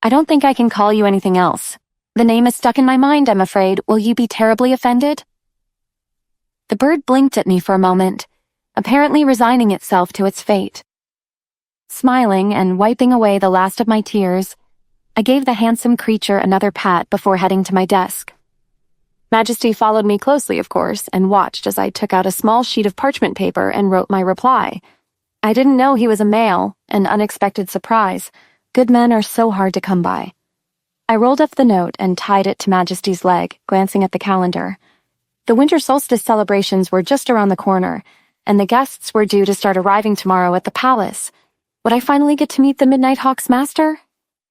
I don't think I can call you anything else. The name is stuck in my mind, I'm afraid. Will you be terribly offended? The bird blinked at me for a moment, apparently resigning itself to its fate. Smiling and wiping away the last of my tears, I gave the handsome creature another pat before heading to my desk. Majesty followed me closely, of course, and watched as I took out a small sheet of parchment paper and wrote my reply. I didn't know he was a male, an unexpected surprise. Good men are so hard to come by. I rolled up the note and tied it to Majesty's leg, glancing at the calendar. The winter solstice celebrations were just around the corner, and the guests were due to start arriving tomorrow at the palace. Would I finally get to meet the Midnight Hawk's master?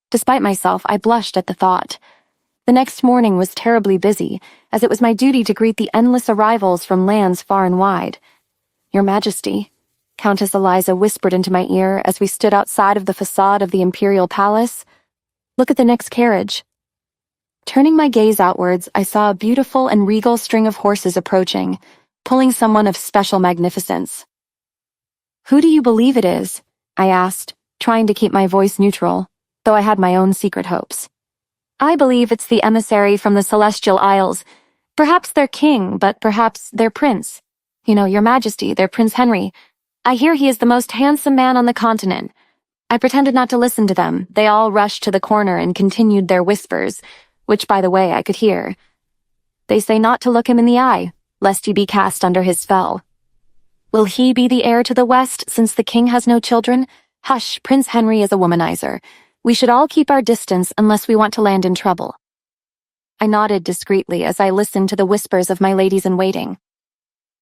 Despite myself, I blushed at the thought. The next morning was terribly busy, as it was my duty to greet the endless arrivals from lands far and wide. Your Majesty, Countess Eliza whispered into my ear as we stood outside of the facade of the Imperial Palace. Look at the next carriage. Turning my gaze outwards, I saw a beautiful and regal string of horses approaching, pulling someone of special magnificence. "Who do you believe it is?" I asked, trying to keep my voice neutral, though I had my own secret hopes. "I believe it's the emissary from the Celestial Isles. Perhaps their king, but perhaps their prince. You know, your majesty, their Prince Henry. I hear he is the most handsome man on the continent." I pretended not to listen to them. They all rushed to the corner and continued their whispers, which, by the way, I could hear. "They say not to look him in the eye, lest you be cast under his spell. Will he be the heir to the West, since the king has no children? Hush, Prince Henry is a womanizer. We should all keep our distance unless we want to land in trouble." I nodded discreetly as I listened to the whispers of my ladies-in-waiting.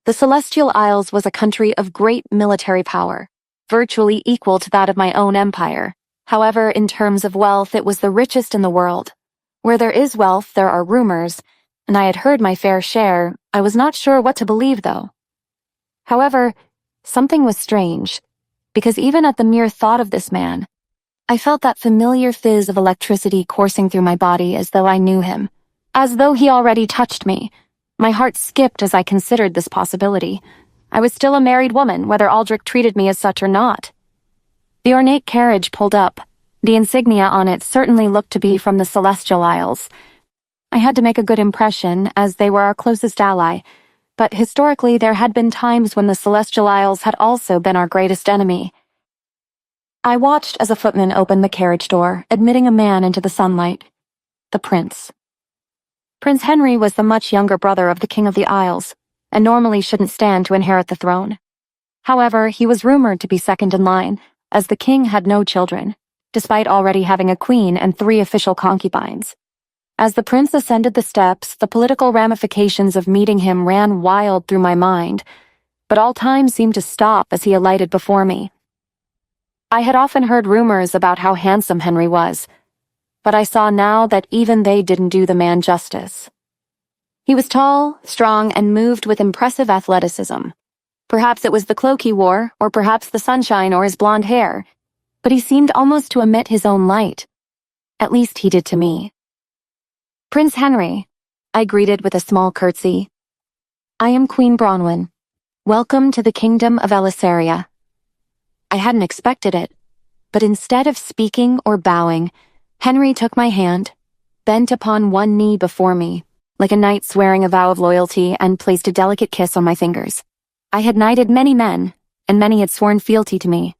The Celestial Isles was a country of great military power, virtually equal to that of my own empire. However, in terms of wealth, it was the richest in the world. Where there is wealth, there are rumors, and I had heard my fair share. I was not sure what to believe, though. However, something was strange, because even at the mere thought of this man, I felt that familiar fizz of electricity coursing through my body as though I knew him, as though he already touched me. My heart skipped as I considered this possibility. I was still a married woman, whether Aldrich treated me as such or not. The ornate carriage pulled up. The insignia on it certainly looked to be from the Celestial Isles. I had to make a good impression, as they were our closest ally, but historically there had been times when the Celestial Isles had also been our greatest enemy. I watched as a footman opened the carriage door, admitting a man into the sunlight. The prince. Prince Henry was the much younger brother of the King of the Isles, and normally shouldn't stand to inherit the throne. However, he was rumored to be second in line, as the king had no children, despite already having a queen and 3 official concubines. As the prince ascended the steps, the political ramifications of meeting him ran wild through my mind, but all time seemed to stop as he alighted before me. I had often heard rumors about how handsome Henry was, but I saw now that even they didn't do the man justice. He was tall, strong, and moved with impressive athleticism. Perhaps it was the cloak he wore, or perhaps the sunshine or his blonde hair, but he seemed almost to emit his own light. At least he did to me. "Prince Henry," I greeted with a small curtsy. "I am Queen Bronwyn. Welcome to the Kingdom of Elysaria." I hadn't expected it, but instead of speaking or bowing, Henry took my hand, bent upon one knee before me, like a knight swearing a vow of loyalty, and placed a delicate kiss on my fingers. I had knighted many men, and many had sworn fealty to me,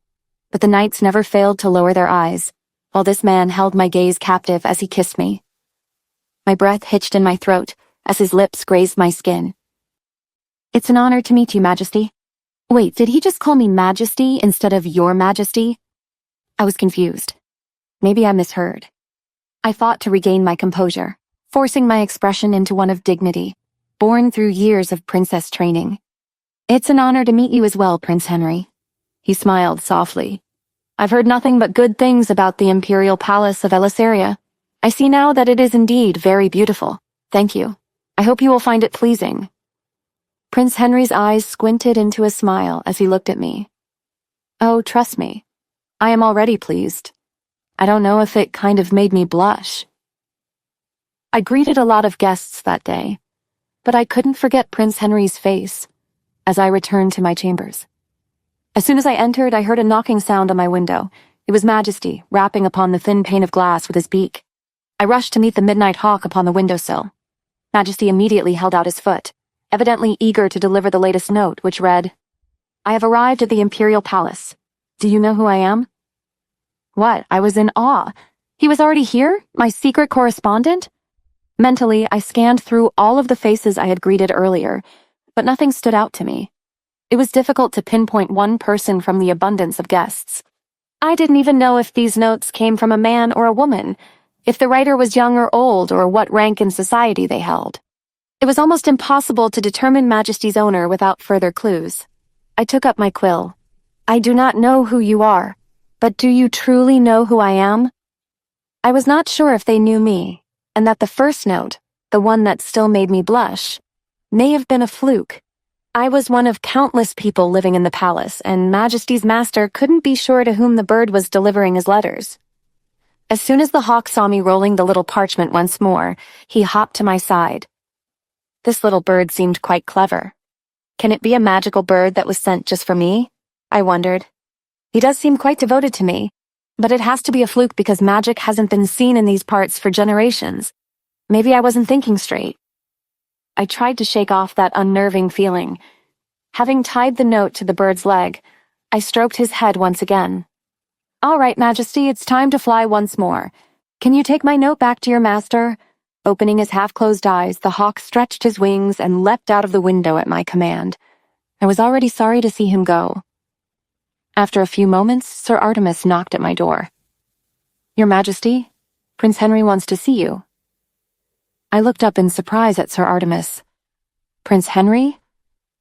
but the knights never failed to lower their eyes, while this man held my gaze captive as he kissed me. My breath hitched in my throat as his lips grazed my skin. "It's an honor to meet you, Majesty." Wait, did he just call me Majesty instead of Your Majesty? I was confused. Maybe I misheard. I fought to regain my composure, forcing my expression into one of dignity, born through years of princess training. "It's an honor to meet you as well, Prince Henry." He smiled softly. "I've heard nothing but good things about the Imperial Palace of Elysaria. I see now that it is indeed very beautiful. Thank you. I hope you will find it pleasing." Prince Henry's eyes squinted into a smile as he looked at me. "Oh, trust me. I am already pleased. I don't know if it kind of made me blush." I greeted a lot of guests that day, but I couldn't forget Prince Henry's face as I returned to my chambers. As soon as I entered, I heard a knocking sound on my window. It was Majesty, rapping upon the thin pane of glass with his beak. I rushed to meet the midnight hawk upon the windowsill. Majesty immediately held out his foot, evidently eager to deliver the latest note, which read, "I have arrived at the Imperial Palace. Do you know who I am?" What? I was in awe. He was already here? My secret correspondent? Mentally, I scanned through all of the faces I had greeted earlier, but nothing stood out to me. It was difficult to pinpoint one person from the abundance of guests. I didn't even know if these notes came from a man or a woman, if the writer was young or old, or what rank in society they held. It was almost impossible to determine Majesty's owner without further clues. I took up my quill. "I do not know who you are, but do you truly know who I am?" I was not sure if they knew me, and that the first note, the one that still made me blush, may have been a fluke. I was one of countless people living in the palace, and Majesty's master couldn't be sure to whom the bird was delivering his letters. As soon as the hawk saw me rolling the little parchment once more, he hopped to my side. This little bird seemed quite clever. Can it be a magical bird that was sent just for me? I wondered. He does seem quite devoted to me, but it has to be a fluke because magic hasn't been seen in these parts for generations. Maybe I wasn't thinking straight. I tried to shake off that unnerving feeling. Having tied the note to the bird's leg, I stroked his head once again. All right, Majesty, it's time to fly once more. Can you take my note back to your master? Opening his half-closed eyes, the hawk stretched his wings and leapt out of the window at my command. I was already sorry to see him go. After a few moments, Sir Artemis knocked at my door. Your Majesty, Prince Henry wants to see you. I looked up in surprise at Sir Artemis. Prince Henry?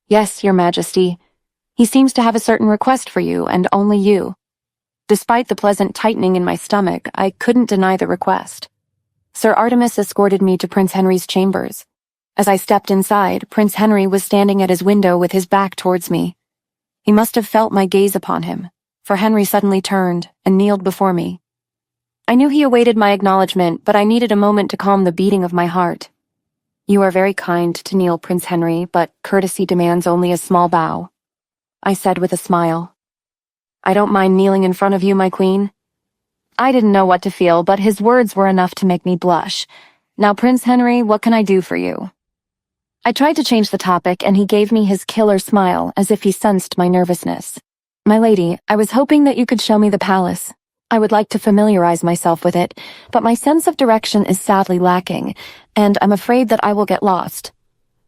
Yes, Your Majesty. He seems to have a certain request for you, and only you. Despite the pleasant tightening in my stomach, I couldn't deny the request. Sir Artemis escorted me to Prince Henry's chambers. As I stepped inside, Prince Henry was standing at his window with his back towards me. He must have felt my gaze upon him, for Henry suddenly turned and kneeled before me. I knew he awaited my acknowledgement, but I needed a moment to calm the beating of my heart. You are very kind to kneel, Prince Henry, but courtesy demands only a small bow, I said with a smile. I don't mind kneeling in front of you, my queen. I didn't know what to feel, but his words were enough to make me blush. Now, Prince Henry, what can I do for you? I tried to change the topic, and he gave me his killer smile, as if he sensed my nervousness. My lady, I was hoping that you could show me the palace. I would like to familiarize myself with it, but my sense of direction is sadly lacking, and I'm afraid that I will get lost.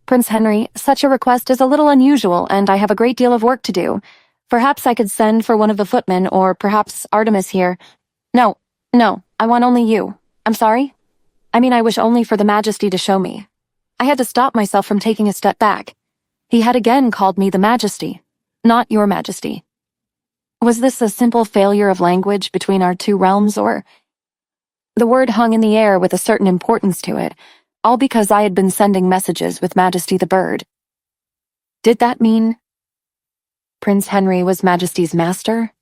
Prince Henry, such a request is a little unusual, and I have a great deal of work to do. Perhaps I could send for one of the footmen, or perhaps Artemis here. No, I want only you. I'm sorry? I wish only for the Majesty to show me. I had to stop myself from taking a step back. He had again called me the Majesty, not Your Majesty. Was this a simple failure of language between our two realms, or... The word hung in the air with a certain importance to it, all because I had been sending messages with Majesty the bird. Did that mean Prince Henry was Majesty's master?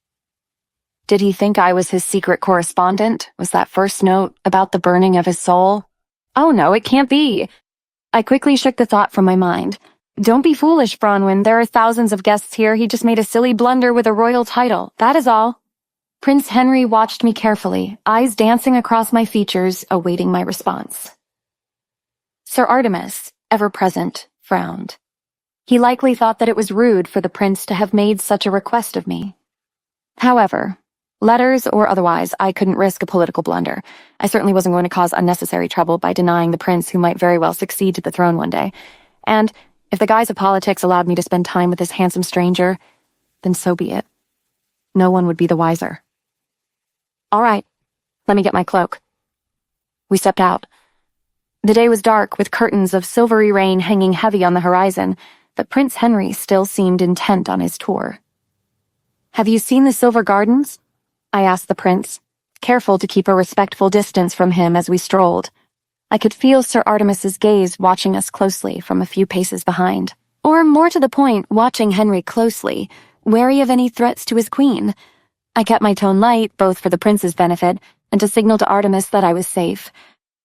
Did he think I was his secret correspondent? Was that first note about the burning of his soul? Oh no, it can't be. I quickly shook the thought from my mind. Don't be foolish, Bronwyn. There are thousands of guests here. He just made a silly blunder with a royal title. That is all. Prince Henry watched me carefully, eyes dancing across my features, awaiting my response. Sir Artemis, ever present, frowned. He likely thought that it was rude for the prince to have made such a request of me. However, letters or otherwise, I couldn't risk a political blunder. I certainly wasn't going to cause unnecessary trouble by denying the prince who might very well succeed to the throne one day. And if the guise of politics allowed me to spend time with this handsome stranger, then so be it. No one would be the wiser. All right, let me get my cloak. We stepped out. The day was dark, with curtains of silvery rain hanging heavy on the horizon, but Prince Henry still seemed intent on his tour. Have you seen the Silver Gardens? I asked the prince, careful to keep a respectful distance from him as we strolled. I could feel Sir Artemis's gaze watching us closely from a few paces behind. Or, more to the point, watching Henry closely, wary of any threats to his queen. I kept my tone light, both for the prince's benefit and to signal to Artemis that I was safe.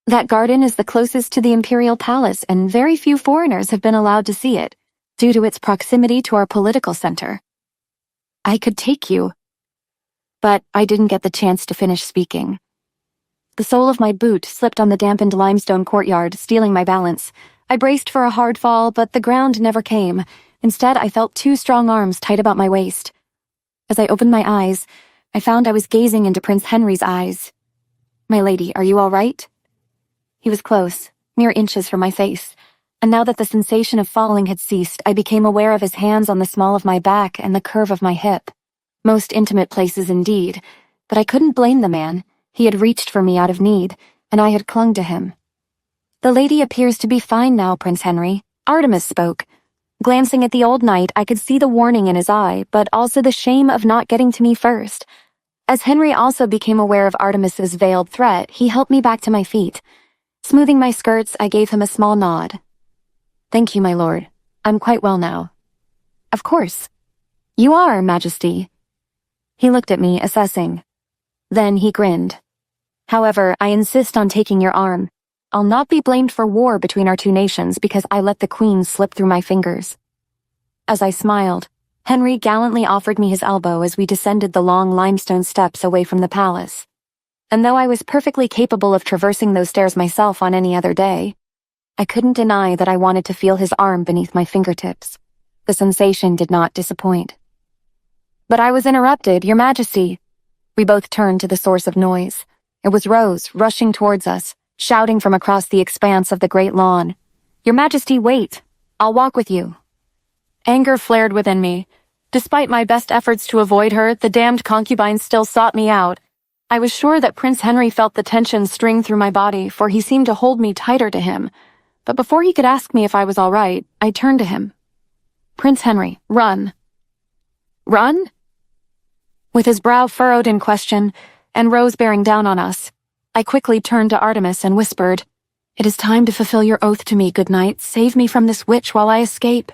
That garden is the closest to the imperial palace, and very few foreigners have been allowed to see it, due to its proximity to our political center. I could take you. But I didn't get the chance to finish speaking. The sole of my boot slipped on the dampened limestone courtyard, stealing my balance. I braced for a hard fall, but the ground never came. Instead, I felt two strong arms tight about my waist. As I opened my eyes, I found I was gazing into Prince Henry's eyes. My lady, are you all right? He was close, mere inches from my face, and now that the sensation of falling had ceased, I became aware of his hands on the small of my back and the curve of my hip. Most intimate places indeed, but I couldn't blame the man. He had reached for me out of need, and I had clung to him. The lady appears to be fine now, Prince Henry. Artemis spoke. Glancing at the old knight, I could see the warning in his eye, but also the shame of not getting to me first. As Henry also became aware of Artemis's veiled threat, he helped me back to my feet. Smoothing my skirts, I gave him a small nod. Thank you, my lord. I'm quite well now. Of course. You are, Majesty. He looked at me, assessing. Then he grinned. However, I insist on taking your arm. I'll not be blamed for war between our two nations because I let the queen slip through my fingers. As I smiled, Henry gallantly offered me his elbow as we descended the long limestone steps away from the palace. And though I was perfectly capable of traversing those stairs myself on any other day, I couldn't deny that I wanted to feel his arm beneath my fingertips. The sensation did not disappoint. But I was interrupted, Your Majesty. We both turned to the source of noise. It was Rose, rushing towards us, shouting from across the expanse of the great lawn. Your Majesty, wait. I'll walk with you. Anger flared within me. Despite my best efforts to avoid her, the damned concubine still sought me out. I was sure that Prince Henry felt the tension string through my body, for he seemed to hold me tighter to him. But before he could ask me if I was all right, I turned to him. Prince Henry, run. Run? With his brow furrowed in question, and Rose bearing down on us, I quickly turned to Artemis and whispered, It is time to fulfill your oath to me, good knight. Save me from this witch while I escape.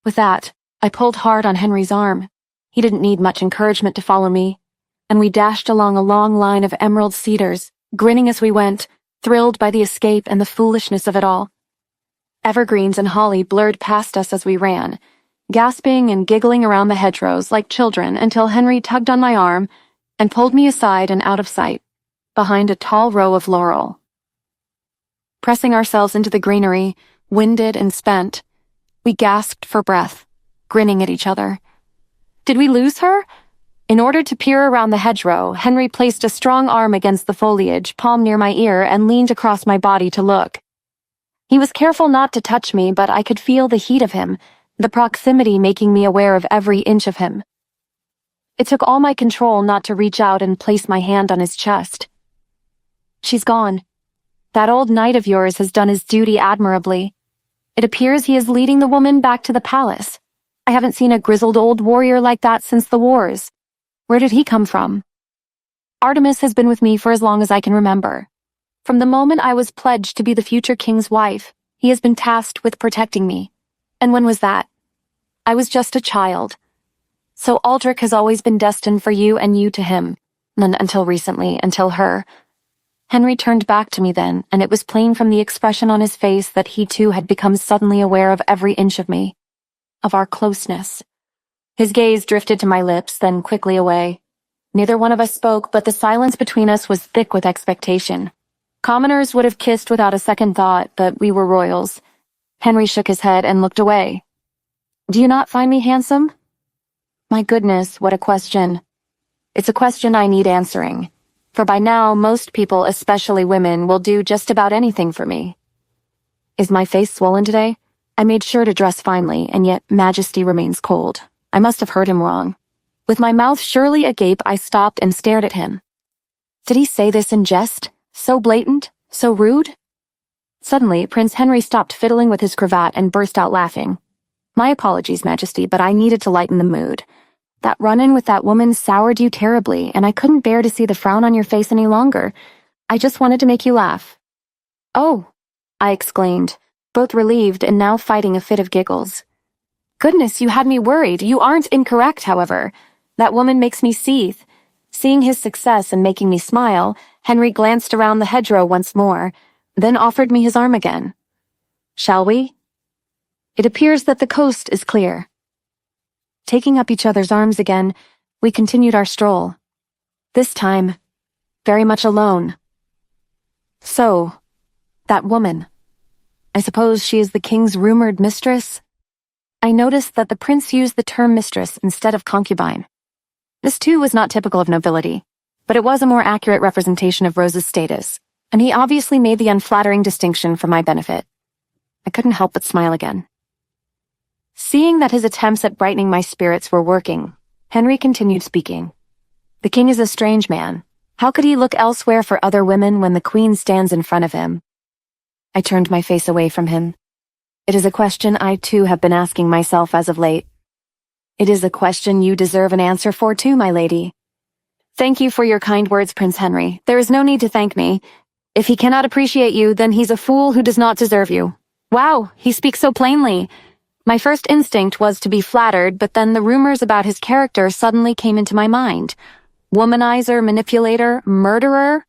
With that, I pulled hard on Henry's arm. He didn't need much encouragement to follow me, and we dashed along a long line of emerald cedars, grinning as we went, thrilled by the escape and the foolishness of it all. Evergreens and holly blurred past us as we ran, gasping and giggling around the hedgerows like children until Henry tugged on my arm and pulled me aside and out of sight, behind a tall row of laurel. Pressing ourselves into the greenery, winded and spent, we gasped for breath, grinning at each other. Did we lose her? In order to peer around the hedgerow, Henry placed a strong arm against the foliage, palm near my ear, and leaned across my body to look. He was careful not to touch me, but I could feel the heat of him, the proximity making me aware of every inch of him. It took all my control not to reach out and place my hand on his chest. She's gone. That old knight of yours has done his duty admirably. It appears he is leading the woman back to the palace. I haven't seen a grizzled old warrior like that since the wars. Where did he come from? Artemis has been with me for as long as I can remember. From the moment I was pledged to be the future king's wife, he has been tasked with protecting me. And when was that? I was just a child. So Aldrich has always been destined for you and you to him. Until recently, until her. Henry turned back to me then, and it was plain from the expression on his face that he too had become suddenly aware of every inch of me, of our closeness. His gaze drifted to my lips, then quickly away. Neither one of us spoke, but the silence between us was thick with expectation. Commoners would have kissed without a second thought, but we were royals. Henry shook his head and looked away. Do you not find me handsome? My goodness, what a question. It's a question I need answering. For by now, most people, especially women, will do just about anything for me. Is my face swollen today? I made sure to dress finely, and yet Majesty remains cold. I must have heard him wrong. With my mouth surely agape, I stopped and stared at him. Did he say this in jest? So blatant? So rude? Suddenly, Prince Henry stopped fiddling with his cravat and burst out laughing. My apologies, Majesty, but I needed to lighten the mood. That run-in with that woman soured you terribly, and I couldn't bear to see the frown on your face any longer. I just wanted to make you laugh. Oh, I exclaimed, both relieved and now fighting a fit of giggles. Goodness, you had me worried. You aren't incorrect, however. That woman makes me seethe. Seeing his success and making me smile, Henry glanced around the hedgerow once more, then offered me his arm again. Shall we? It appears that the coast is clear. Taking up each other's arms again, we continued our stroll. This time, very much alone. So, that woman. I suppose she is the king's rumored mistress? I noticed that the prince used the term mistress instead of concubine. This too was not typical of nobility, but it was a more accurate representation of Rose's status, and he obviously made the unflattering distinction for my benefit. I couldn't help but smile again. Seeing that his attempts at brightening my spirits were working, Henry continued speaking. The king is a strange man. How could he look elsewhere for other women when the queen stands in front of him? I turned my face away from him. It is a question I too have been asking myself as of late. It is a question you deserve an answer for too, my lady. Thank you for your kind words, Prince Henry. There is no need to thank me. If he cannot appreciate you, then he's a fool who does not deserve you. Wow, he speaks so plainly. My first instinct was to be flattered, but then the rumors about his character suddenly came into my mind. Womanizer, manipulator, murderer?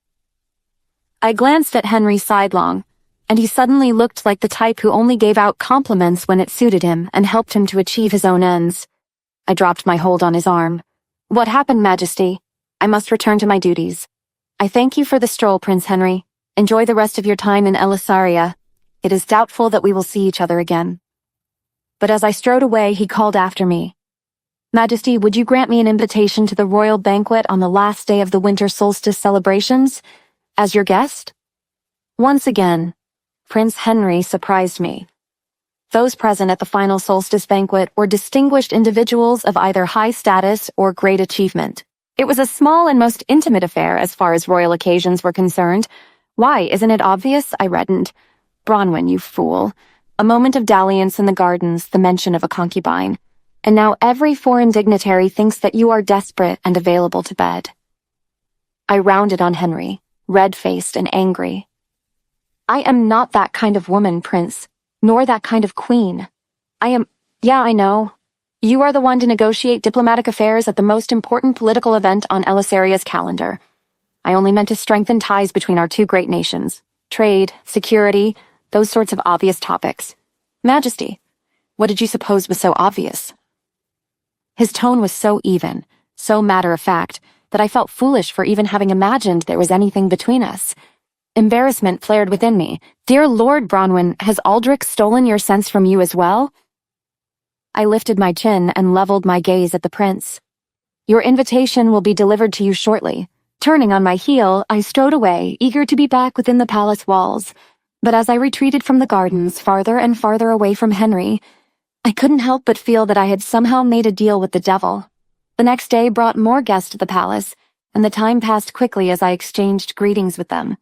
I glanced at Henry sidelong. and he suddenly looked like the type who only gave out compliments when it suited him and helped him to achieve his own ends. I dropped my hold on his arm. "What happened, Majesty? I must return to my duties. I thank you for the stroll, Prince Henry. Enjoy the rest of your time in Elisaria. It is doubtful that we will see each other again." But as I strode away, he called after me. "Majesty, would you grant me an invitation to the royal banquet on the last day of the winter solstice celebrations, as your guest?" Once again, Prince Henry surprised me. Those present at the final solstice banquet were distinguished individuals of either high status or great achievement. It was a small and most intimate affair as far as royal occasions were concerned. "Why, isn't it obvious?" I reddened. "Bronwyn, you fool. A moment of dalliance in the gardens, the mention of a concubine. And now every foreign dignitary thinks that you are desperate and available to bed." I rounded on Henry, red-faced and angry. "I am not that kind of woman, Prince, nor that kind of queen. Yeah, I know. You are the one to negotiate diplomatic affairs at the most important political event on Elisaria's calendar. I only meant to strengthen ties between our two great nations. Trade, security, those sorts of obvious topics. Majesty, what did you suppose was so obvious?" His tone was so even, so matter-of-fact, that I felt foolish for even having imagined there was anything between us. Embarrassment flared within me. "Dear Lord Bronwyn, has Aldrich stolen your sense from you as well?" I lifted my chin and leveled my gaze at the prince. "Your invitation will be delivered to you shortly." Turning on my heel, I strode away, eager to be back within the palace walls. But as I retreated from the gardens, farther and farther away from Henry, I couldn't help but feel that I had somehow made a deal with the devil. The next day brought more guests to the palace, and the time passed quickly as I exchanged greetings with them.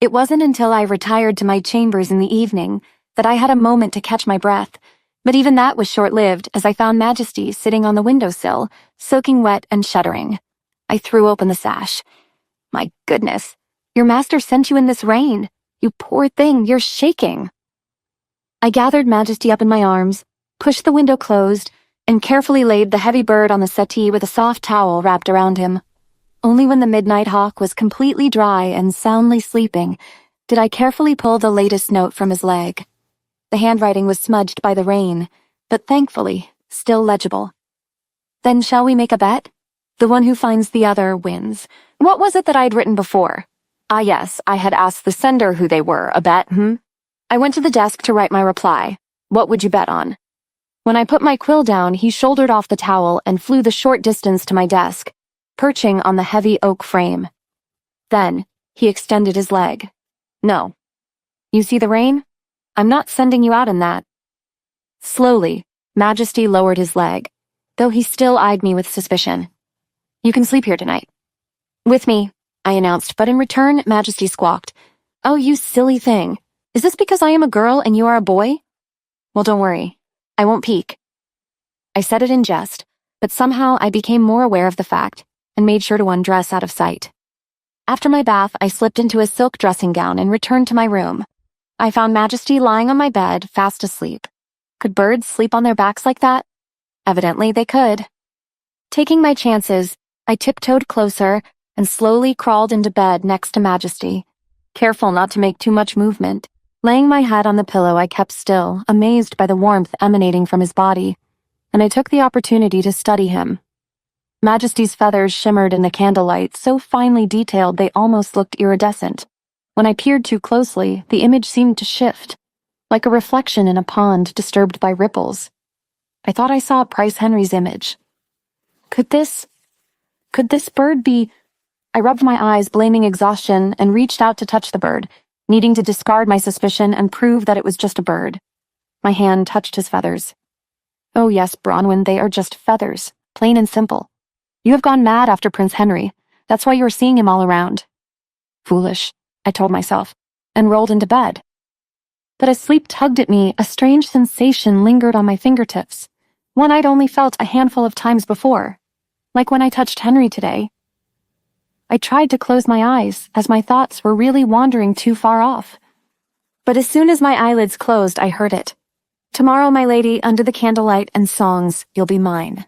It wasn't until I retired to my chambers in the evening that I had a moment to catch my breath, but even that was short-lived as I found Majesty sitting on the windowsill, soaking wet and shuddering. I threw open the sash. "My goodness, your master sent you in this rain. You poor thing, you're shaking." I gathered Majesty up in my arms, pushed the window closed, and carefully laid the heavy bird on the settee with a soft towel wrapped around him. Only when the midnight hawk was completely dry and soundly sleeping did I carefully pull the latest note from his leg. The handwriting was smudged by the rain, but thankfully, still legible. "Then shall we make a bet? The one who finds the other wins." What was it that I'd written before? Ah yes, I had asked the sender who they were. A bet, I went to the desk to write my reply. "What would you bet on?" When I put my quill down, he shouldered off the towel and flew the short distance to my desk, perching on the heavy oak frame. Then, he extended his leg. "No. You see the rain? I'm not sending you out in that." Slowly, Majesty lowered his leg, though he still eyed me with suspicion. "You can sleep here tonight." "With me," I announced, but in return, Majesty squawked. "Oh, you silly thing. Is this because I am a girl and you are a boy?" "Well, don't worry. I won't peek." I said it in jest, but somehow I became more aware of the fact and made sure to undress out of sight. After my bath, I slipped into a silk dressing gown and returned to my room. I found Majesty lying on my bed, fast asleep. Could birds sleep on their backs like that? Evidently they could. Taking my chances, I tiptoed closer and slowly crawled into bed next to Majesty, careful not to make too much movement. Laying my head on the pillow, I kept still, amazed by the warmth emanating from his body, and I took the opportunity to study him. Majesty's feathers shimmered in the candlelight, so finely detailed they almost looked iridescent. When I peered too closely, the image seemed to shift, like a reflection in a pond disturbed by ripples. I thought I saw Prince Henry's image. Could this bird be... I rubbed my eyes, blaming exhaustion, and reached out to touch the bird, needing to discard my suspicion and prove that it was just a bird. My hand touched his feathers. "Oh yes, Bronwyn, they are just feathers, plain and simple. You have gone mad after Prince Henry. That's why you are seeing him all around." Foolish, I told myself, and rolled into bed. But as sleep tugged at me, a strange sensation lingered on my fingertips, one I'd only felt a handful of times before, like when I touched Henry today. I tried to close my eyes, as my thoughts were really wandering too far off. But as soon as my eyelids closed, I heard it. "Tomorrow, my lady, under the candlelight and songs, you'll be mine."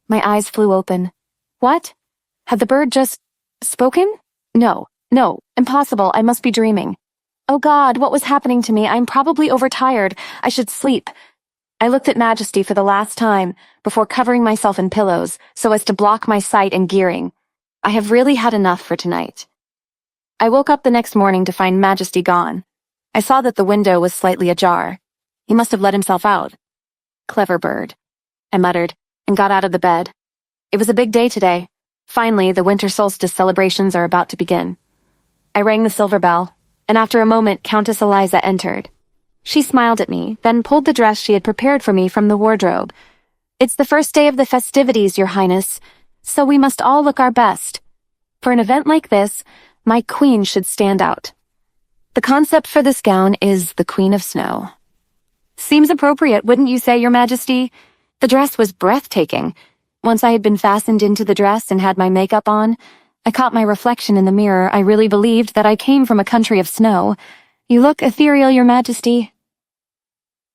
My eyes flew open. What? Had the bird just... spoken? No, impossible, I must be dreaming. Oh God, what was happening to me? I'm probably overtired. I should sleep. I looked at Majesty for the last time before covering myself in pillows so as to block my sight and gearing. I have really had enough for tonight. I woke up the next morning to find Majesty gone. I saw that the window was slightly ajar. He must have let himself out. Clever bird, I muttered, and got out of the bed. It was a big day today. Finally, the winter solstice celebrations are about to begin. I rang the silver bell, and after a moment, Countess Eliza entered. She smiled at me, then pulled the dress she had prepared for me from the wardrobe. It's the first day of the festivities, Your Highness, so we must all look our best. For an event like this, my queen should stand out. The concept for this gown is the Queen of Snow. Seems appropriate, wouldn't you say, Your Majesty? The dress was breathtaking. Once I had been fastened into the dress and had my makeup on, I caught my reflection in the mirror. I really believed that I came from a country of snow. You look ethereal, Your Majesty.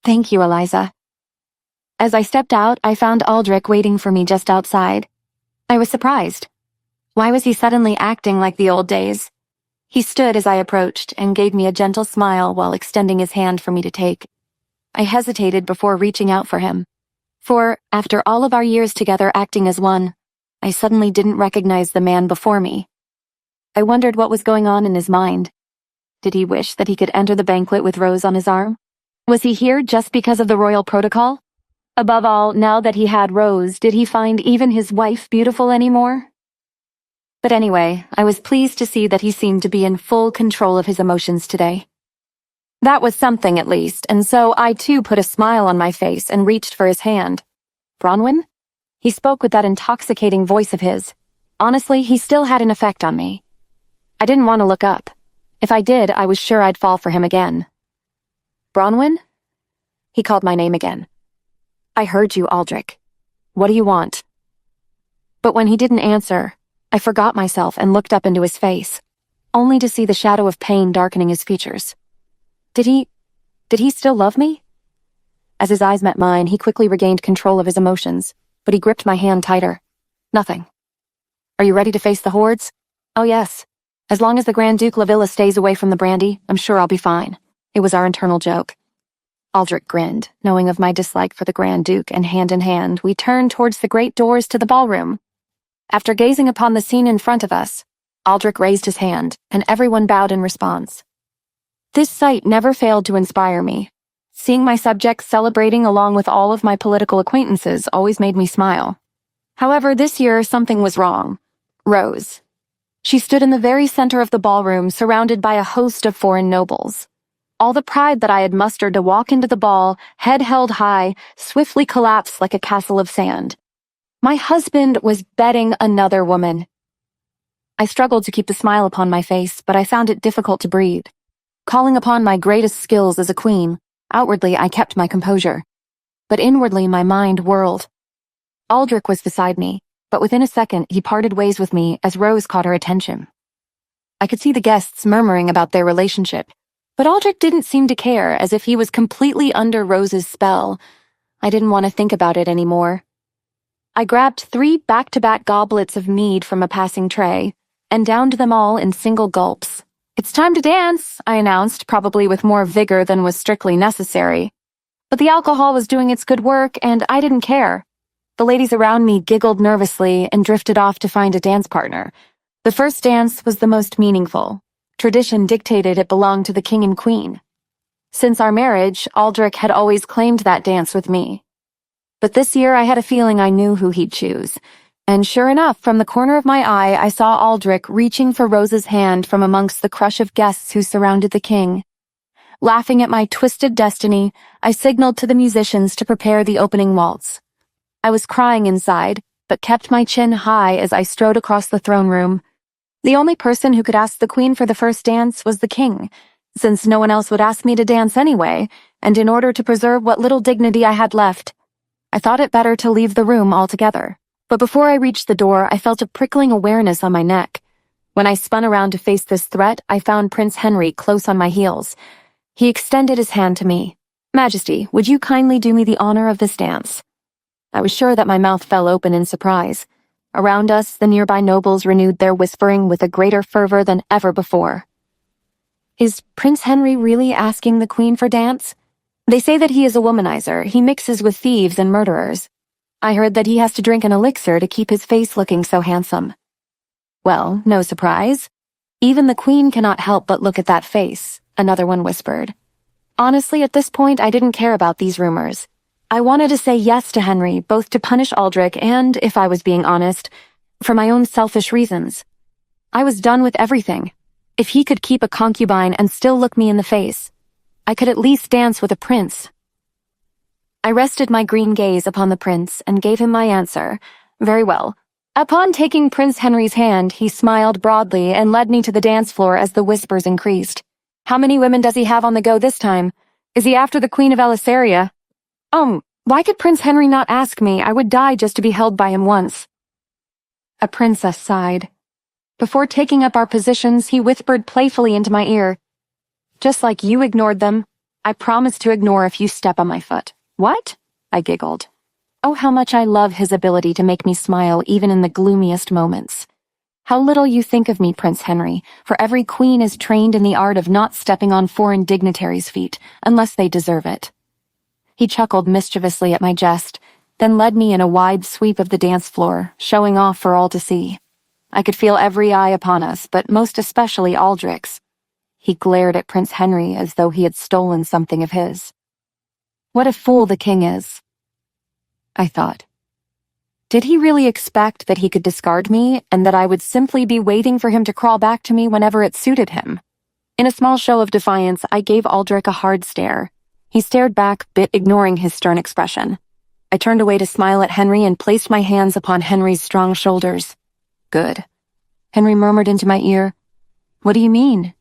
Thank you, Eliza. As I stepped out, I found Aldrich waiting for me just outside. I was surprised. Why was he suddenly acting like the old days? He stood as I approached and gave me a gentle smile while extending his hand for me to take. I hesitated before reaching out for him. For, after all of our years together acting as one, I suddenly didn't recognize the man before me. I wondered what was going on in his mind. Did he wish that he could enter the banquet with Rose on his arm? Was he here just because of the royal protocol? Above all, now that he had Rose, did he find even his wife beautiful anymore? But anyway, I was pleased to see that he seemed to be in full control of his emotions today. That was something, at least, and so I too put a smile on my face and reached for his hand. Bronwyn? He spoke with that intoxicating voice of his. Honestly, he still had an effect on me. I didn't want to look up. If I did, I was sure I'd fall for him again. Bronwyn? He called my name again. I heard you, Aldrich. What do you want? But when he didn't answer, I forgot myself and looked up into his face, only to see the shadow of pain darkening his features. Did he still love me? As his eyes met mine, he quickly regained control of his emotions, but he gripped my hand tighter. Nothing. Are you ready to face the hordes? Oh yes. As long as the Grand Duke Lavilla stays away from the brandy, I'm sure I'll be fine. It was our internal joke. Aldrich grinned, knowing of my dislike for the Grand Duke, and hand in hand, we turned towards the great doors to the ballroom. After gazing upon the scene in front of us, Aldrich raised his hand, and everyone bowed in response. This sight never failed to inspire me. Seeing my subjects celebrating along with all of my political acquaintances always made me smile. However, this year something was wrong. Rose. She stood in the very center of the ballroom, surrounded by a host of foreign nobles. All the pride that I had mustered to walk into the ball, head held high, swiftly collapsed like a castle of sand. My husband was bedding another woman. I struggled to keep the smile upon my face, but I found it difficult to breathe. Calling upon my greatest skills as a queen, outwardly I kept my composure. But inwardly my mind whirled. Aldrich was beside me, but within a second he parted ways with me as Rose caught her attention. I could see the guests murmuring about their relationship, but Aldrich didn't seem to care, as if he was completely under Rose's spell. I didn't want to think about it anymore. I grabbed 3 back-to-back goblets of mead from a passing tray, and downed them all in single gulps. It's time to dance, I announced, probably with more vigor than was strictly necessary. But the alcohol was doing its good work, and I didn't care. The ladies around me giggled nervously and drifted off to find a dance partner. The first dance was the most meaningful. Tradition dictated it belonged to the king and queen. Since our marriage, Aldrich had always claimed that dance with me. But this year I had a feeling I knew who he'd choose. And sure enough, from the corner of my eye, I saw Aldrich reaching for Rose's hand from amongst the crush of guests who surrounded the king. Laughing at my twisted destiny, I signaled to the musicians to prepare the opening waltz. I was crying inside, but kept my chin high as I strode across the throne room. The only person who could ask the queen for the first dance was the king, since no one else would ask me to dance anyway, and in order to preserve what little dignity I had left, I thought it better to leave the room altogether. But before I reached the door, I felt a prickling awareness on my neck. When I spun around to face this threat, I found Prince Henry close on my heels. He extended his hand to me. Majesty, would you kindly do me the honor of this dance? I was sure that my mouth fell open in surprise. Around us, the nearby nobles renewed their whispering with a greater fervor than ever before. Is Prince Henry really asking the Queen for dance? They say that he is a womanizer. He mixes with thieves and murderers. I heard that he has to drink an elixir to keep his face looking so handsome. Well, no surprise. Even the Queen cannot help but look at that face, another one whispered. Honestly, at this point, I didn't care about these rumors. I wanted to say yes to Henry, both to punish Aldrich and, if I was being honest, for my own selfish reasons. I was done with everything. If he could keep a concubine and still look me in the face, I could at least dance with a prince. I rested my green gaze upon the prince and gave him my answer. Very well. Upon taking Prince Henry's hand, he smiled broadly and led me to the dance floor as the whispers increased. How many women does he have on the go this time? Is he after the Queen of Elysaria? Why could Prince Henry not ask me? I would die just to be held by him once. A princess sighed. Before taking up our positions, he whispered playfully into my ear. Just like you ignored them, I promise to ignore if you step on my foot. What? I giggled. Oh, how much I love his ability to make me smile even in the gloomiest moments. How little you think of me, Prince Henry, for every queen is trained in the art of not stepping on foreign dignitaries' feet, unless they deserve it. He chuckled mischievously at my jest, then led me in a wide sweep of the dance floor, showing off for all to see. I could feel every eye upon us, but most especially Aldrich's. He glared at Prince Henry as though he had stolen something of his. What a fool the king is, I thought. Did he really expect that he could discard me and that I would simply be waiting for him to crawl back to me whenever it suited him? In a small show of defiance, I gave Aldrich a hard stare. He stared back, bit ignoring his stern expression. I turned away to smile at Henry and placed my hands upon Henry's strong shoulders. Good. Henry murmured into my ear. What do you mean?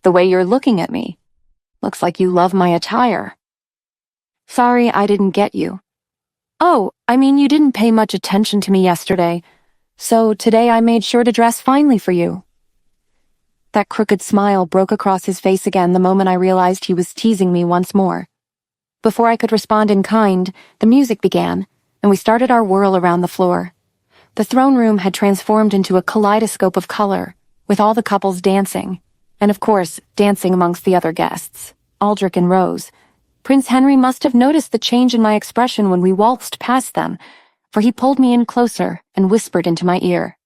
The way you're looking at me. Looks like you love my attire. Sorry, I didn't get you. Oh, I mean you didn't pay much attention to me yesterday, so today I made sure to dress finely for you. That crooked smile broke across his face again the moment I realized he was teasing me once more. Before I could respond in kind, the music began, and we started our whirl around the floor. The throne room had transformed into a kaleidoscope of color, with all the couples dancing, and of course, dancing amongst the other guests, Aldrich and Rose. Prince Henry must have noticed the change in my expression when we waltzed past them, for he pulled me in closer and whispered into my ear.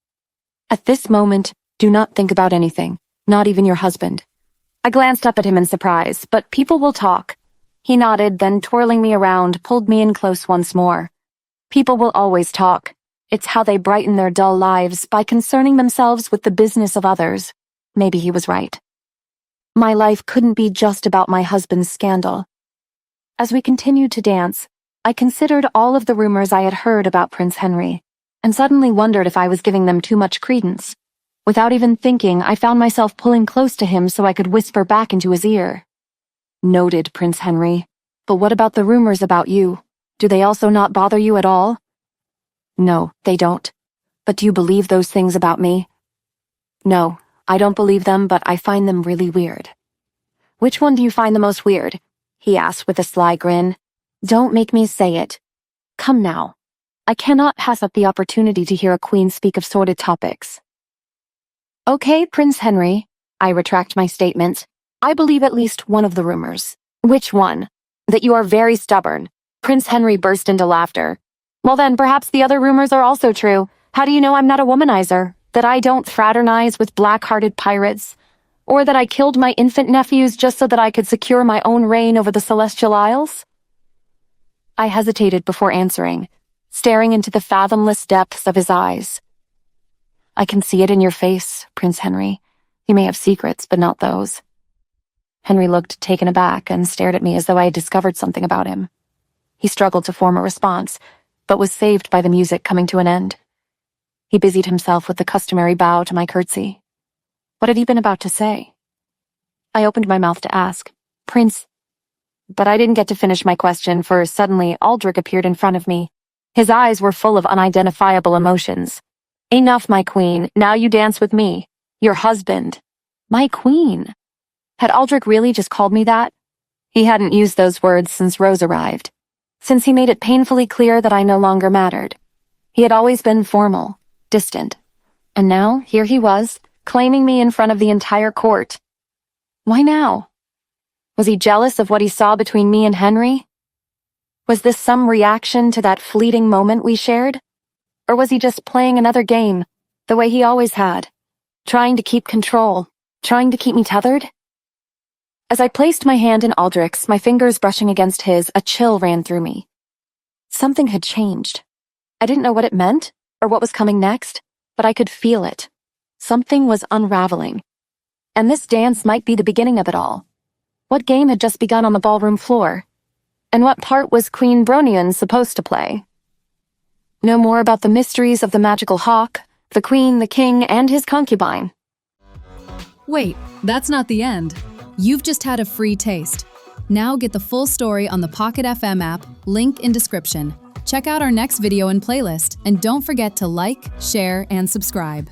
At this moment, do not think about anything, not even your husband. I glanced up at him in surprise, but people will talk. He nodded, then twirling me around, pulled me in close once more. People will always talk. It's how they brighten their dull lives, by concerning themselves with the business of others. Maybe he was right. My life couldn't be just about my husband's scandal. As we continued to dance, I considered all of the rumors I had heard about Prince Henry, and suddenly wondered if I was giving them too much credence. Without even thinking, I found myself pulling close to him so I could whisper back into his ear. Noted, Prince Henry. But what about the rumors about you? Do they also not bother you at all? No, they don't. But do you believe those things about me? No, I don't believe them, but I find them really weird. Which one do you find the most weird? He asked with a sly grin. Don't make me say it. Come now. I cannot pass up the opportunity to hear a queen speak of sordid topics. Okay, Prince Henry, I retract my statement. I believe at least one of the rumors. Which one? That you are very stubborn. Prince Henry burst into laughter. Well then, perhaps the other rumors are also true. How do you know I'm not a womanizer? That I don't fraternize with black-hearted pirates? Or that I killed my infant nephews just so that I could secure my own reign over the Celestial Isles? I hesitated before answering, staring into the fathomless depths of his eyes. I can see it in your face, Prince Henry. You may have secrets, but not those. Henry looked taken aback and stared at me as though I had discovered something about him. He struggled to form a response, but was saved by the music coming to an end. He busied himself with the customary bow to my curtsy. What had he been about to say? I opened my mouth to ask, Prince... But I didn't get to finish my question, for suddenly Aldrich appeared in front of me. His eyes were full of unidentifiable emotions. Enough, my queen. Now you dance with me. Your husband. My queen. Had Aldrich really just called me that? He hadn't used those words since Rose arrived, since he made it painfully clear that I no longer mattered. He had always been formal, distant. And now, here he was, claiming me in front of the entire court. Why now? Was he jealous of what he saw between me and Henry? Was this some reaction to that fleeting moment we shared? Or was he just playing another game, the way he always had, trying to keep control, trying to keep me tethered? As I placed my hand in Aldrich's, my fingers brushing against his, a chill ran through me. Something had changed. I didn't know what it meant, or what was coming next, but I could feel it. Something was unraveling. And this dance might be the beginning of it all. What game had just begun on the ballroom floor? And what part was Queen Bronian supposed to play? Know more about the mysteries of the magical hawk, the queen, the king, and his concubine.
Wait, that's not the end. You've just had a free taste. Now get the full story on the Pocket FM app, link in description. Check out our next video and playlist, and don't forget to like, share, and subscribe.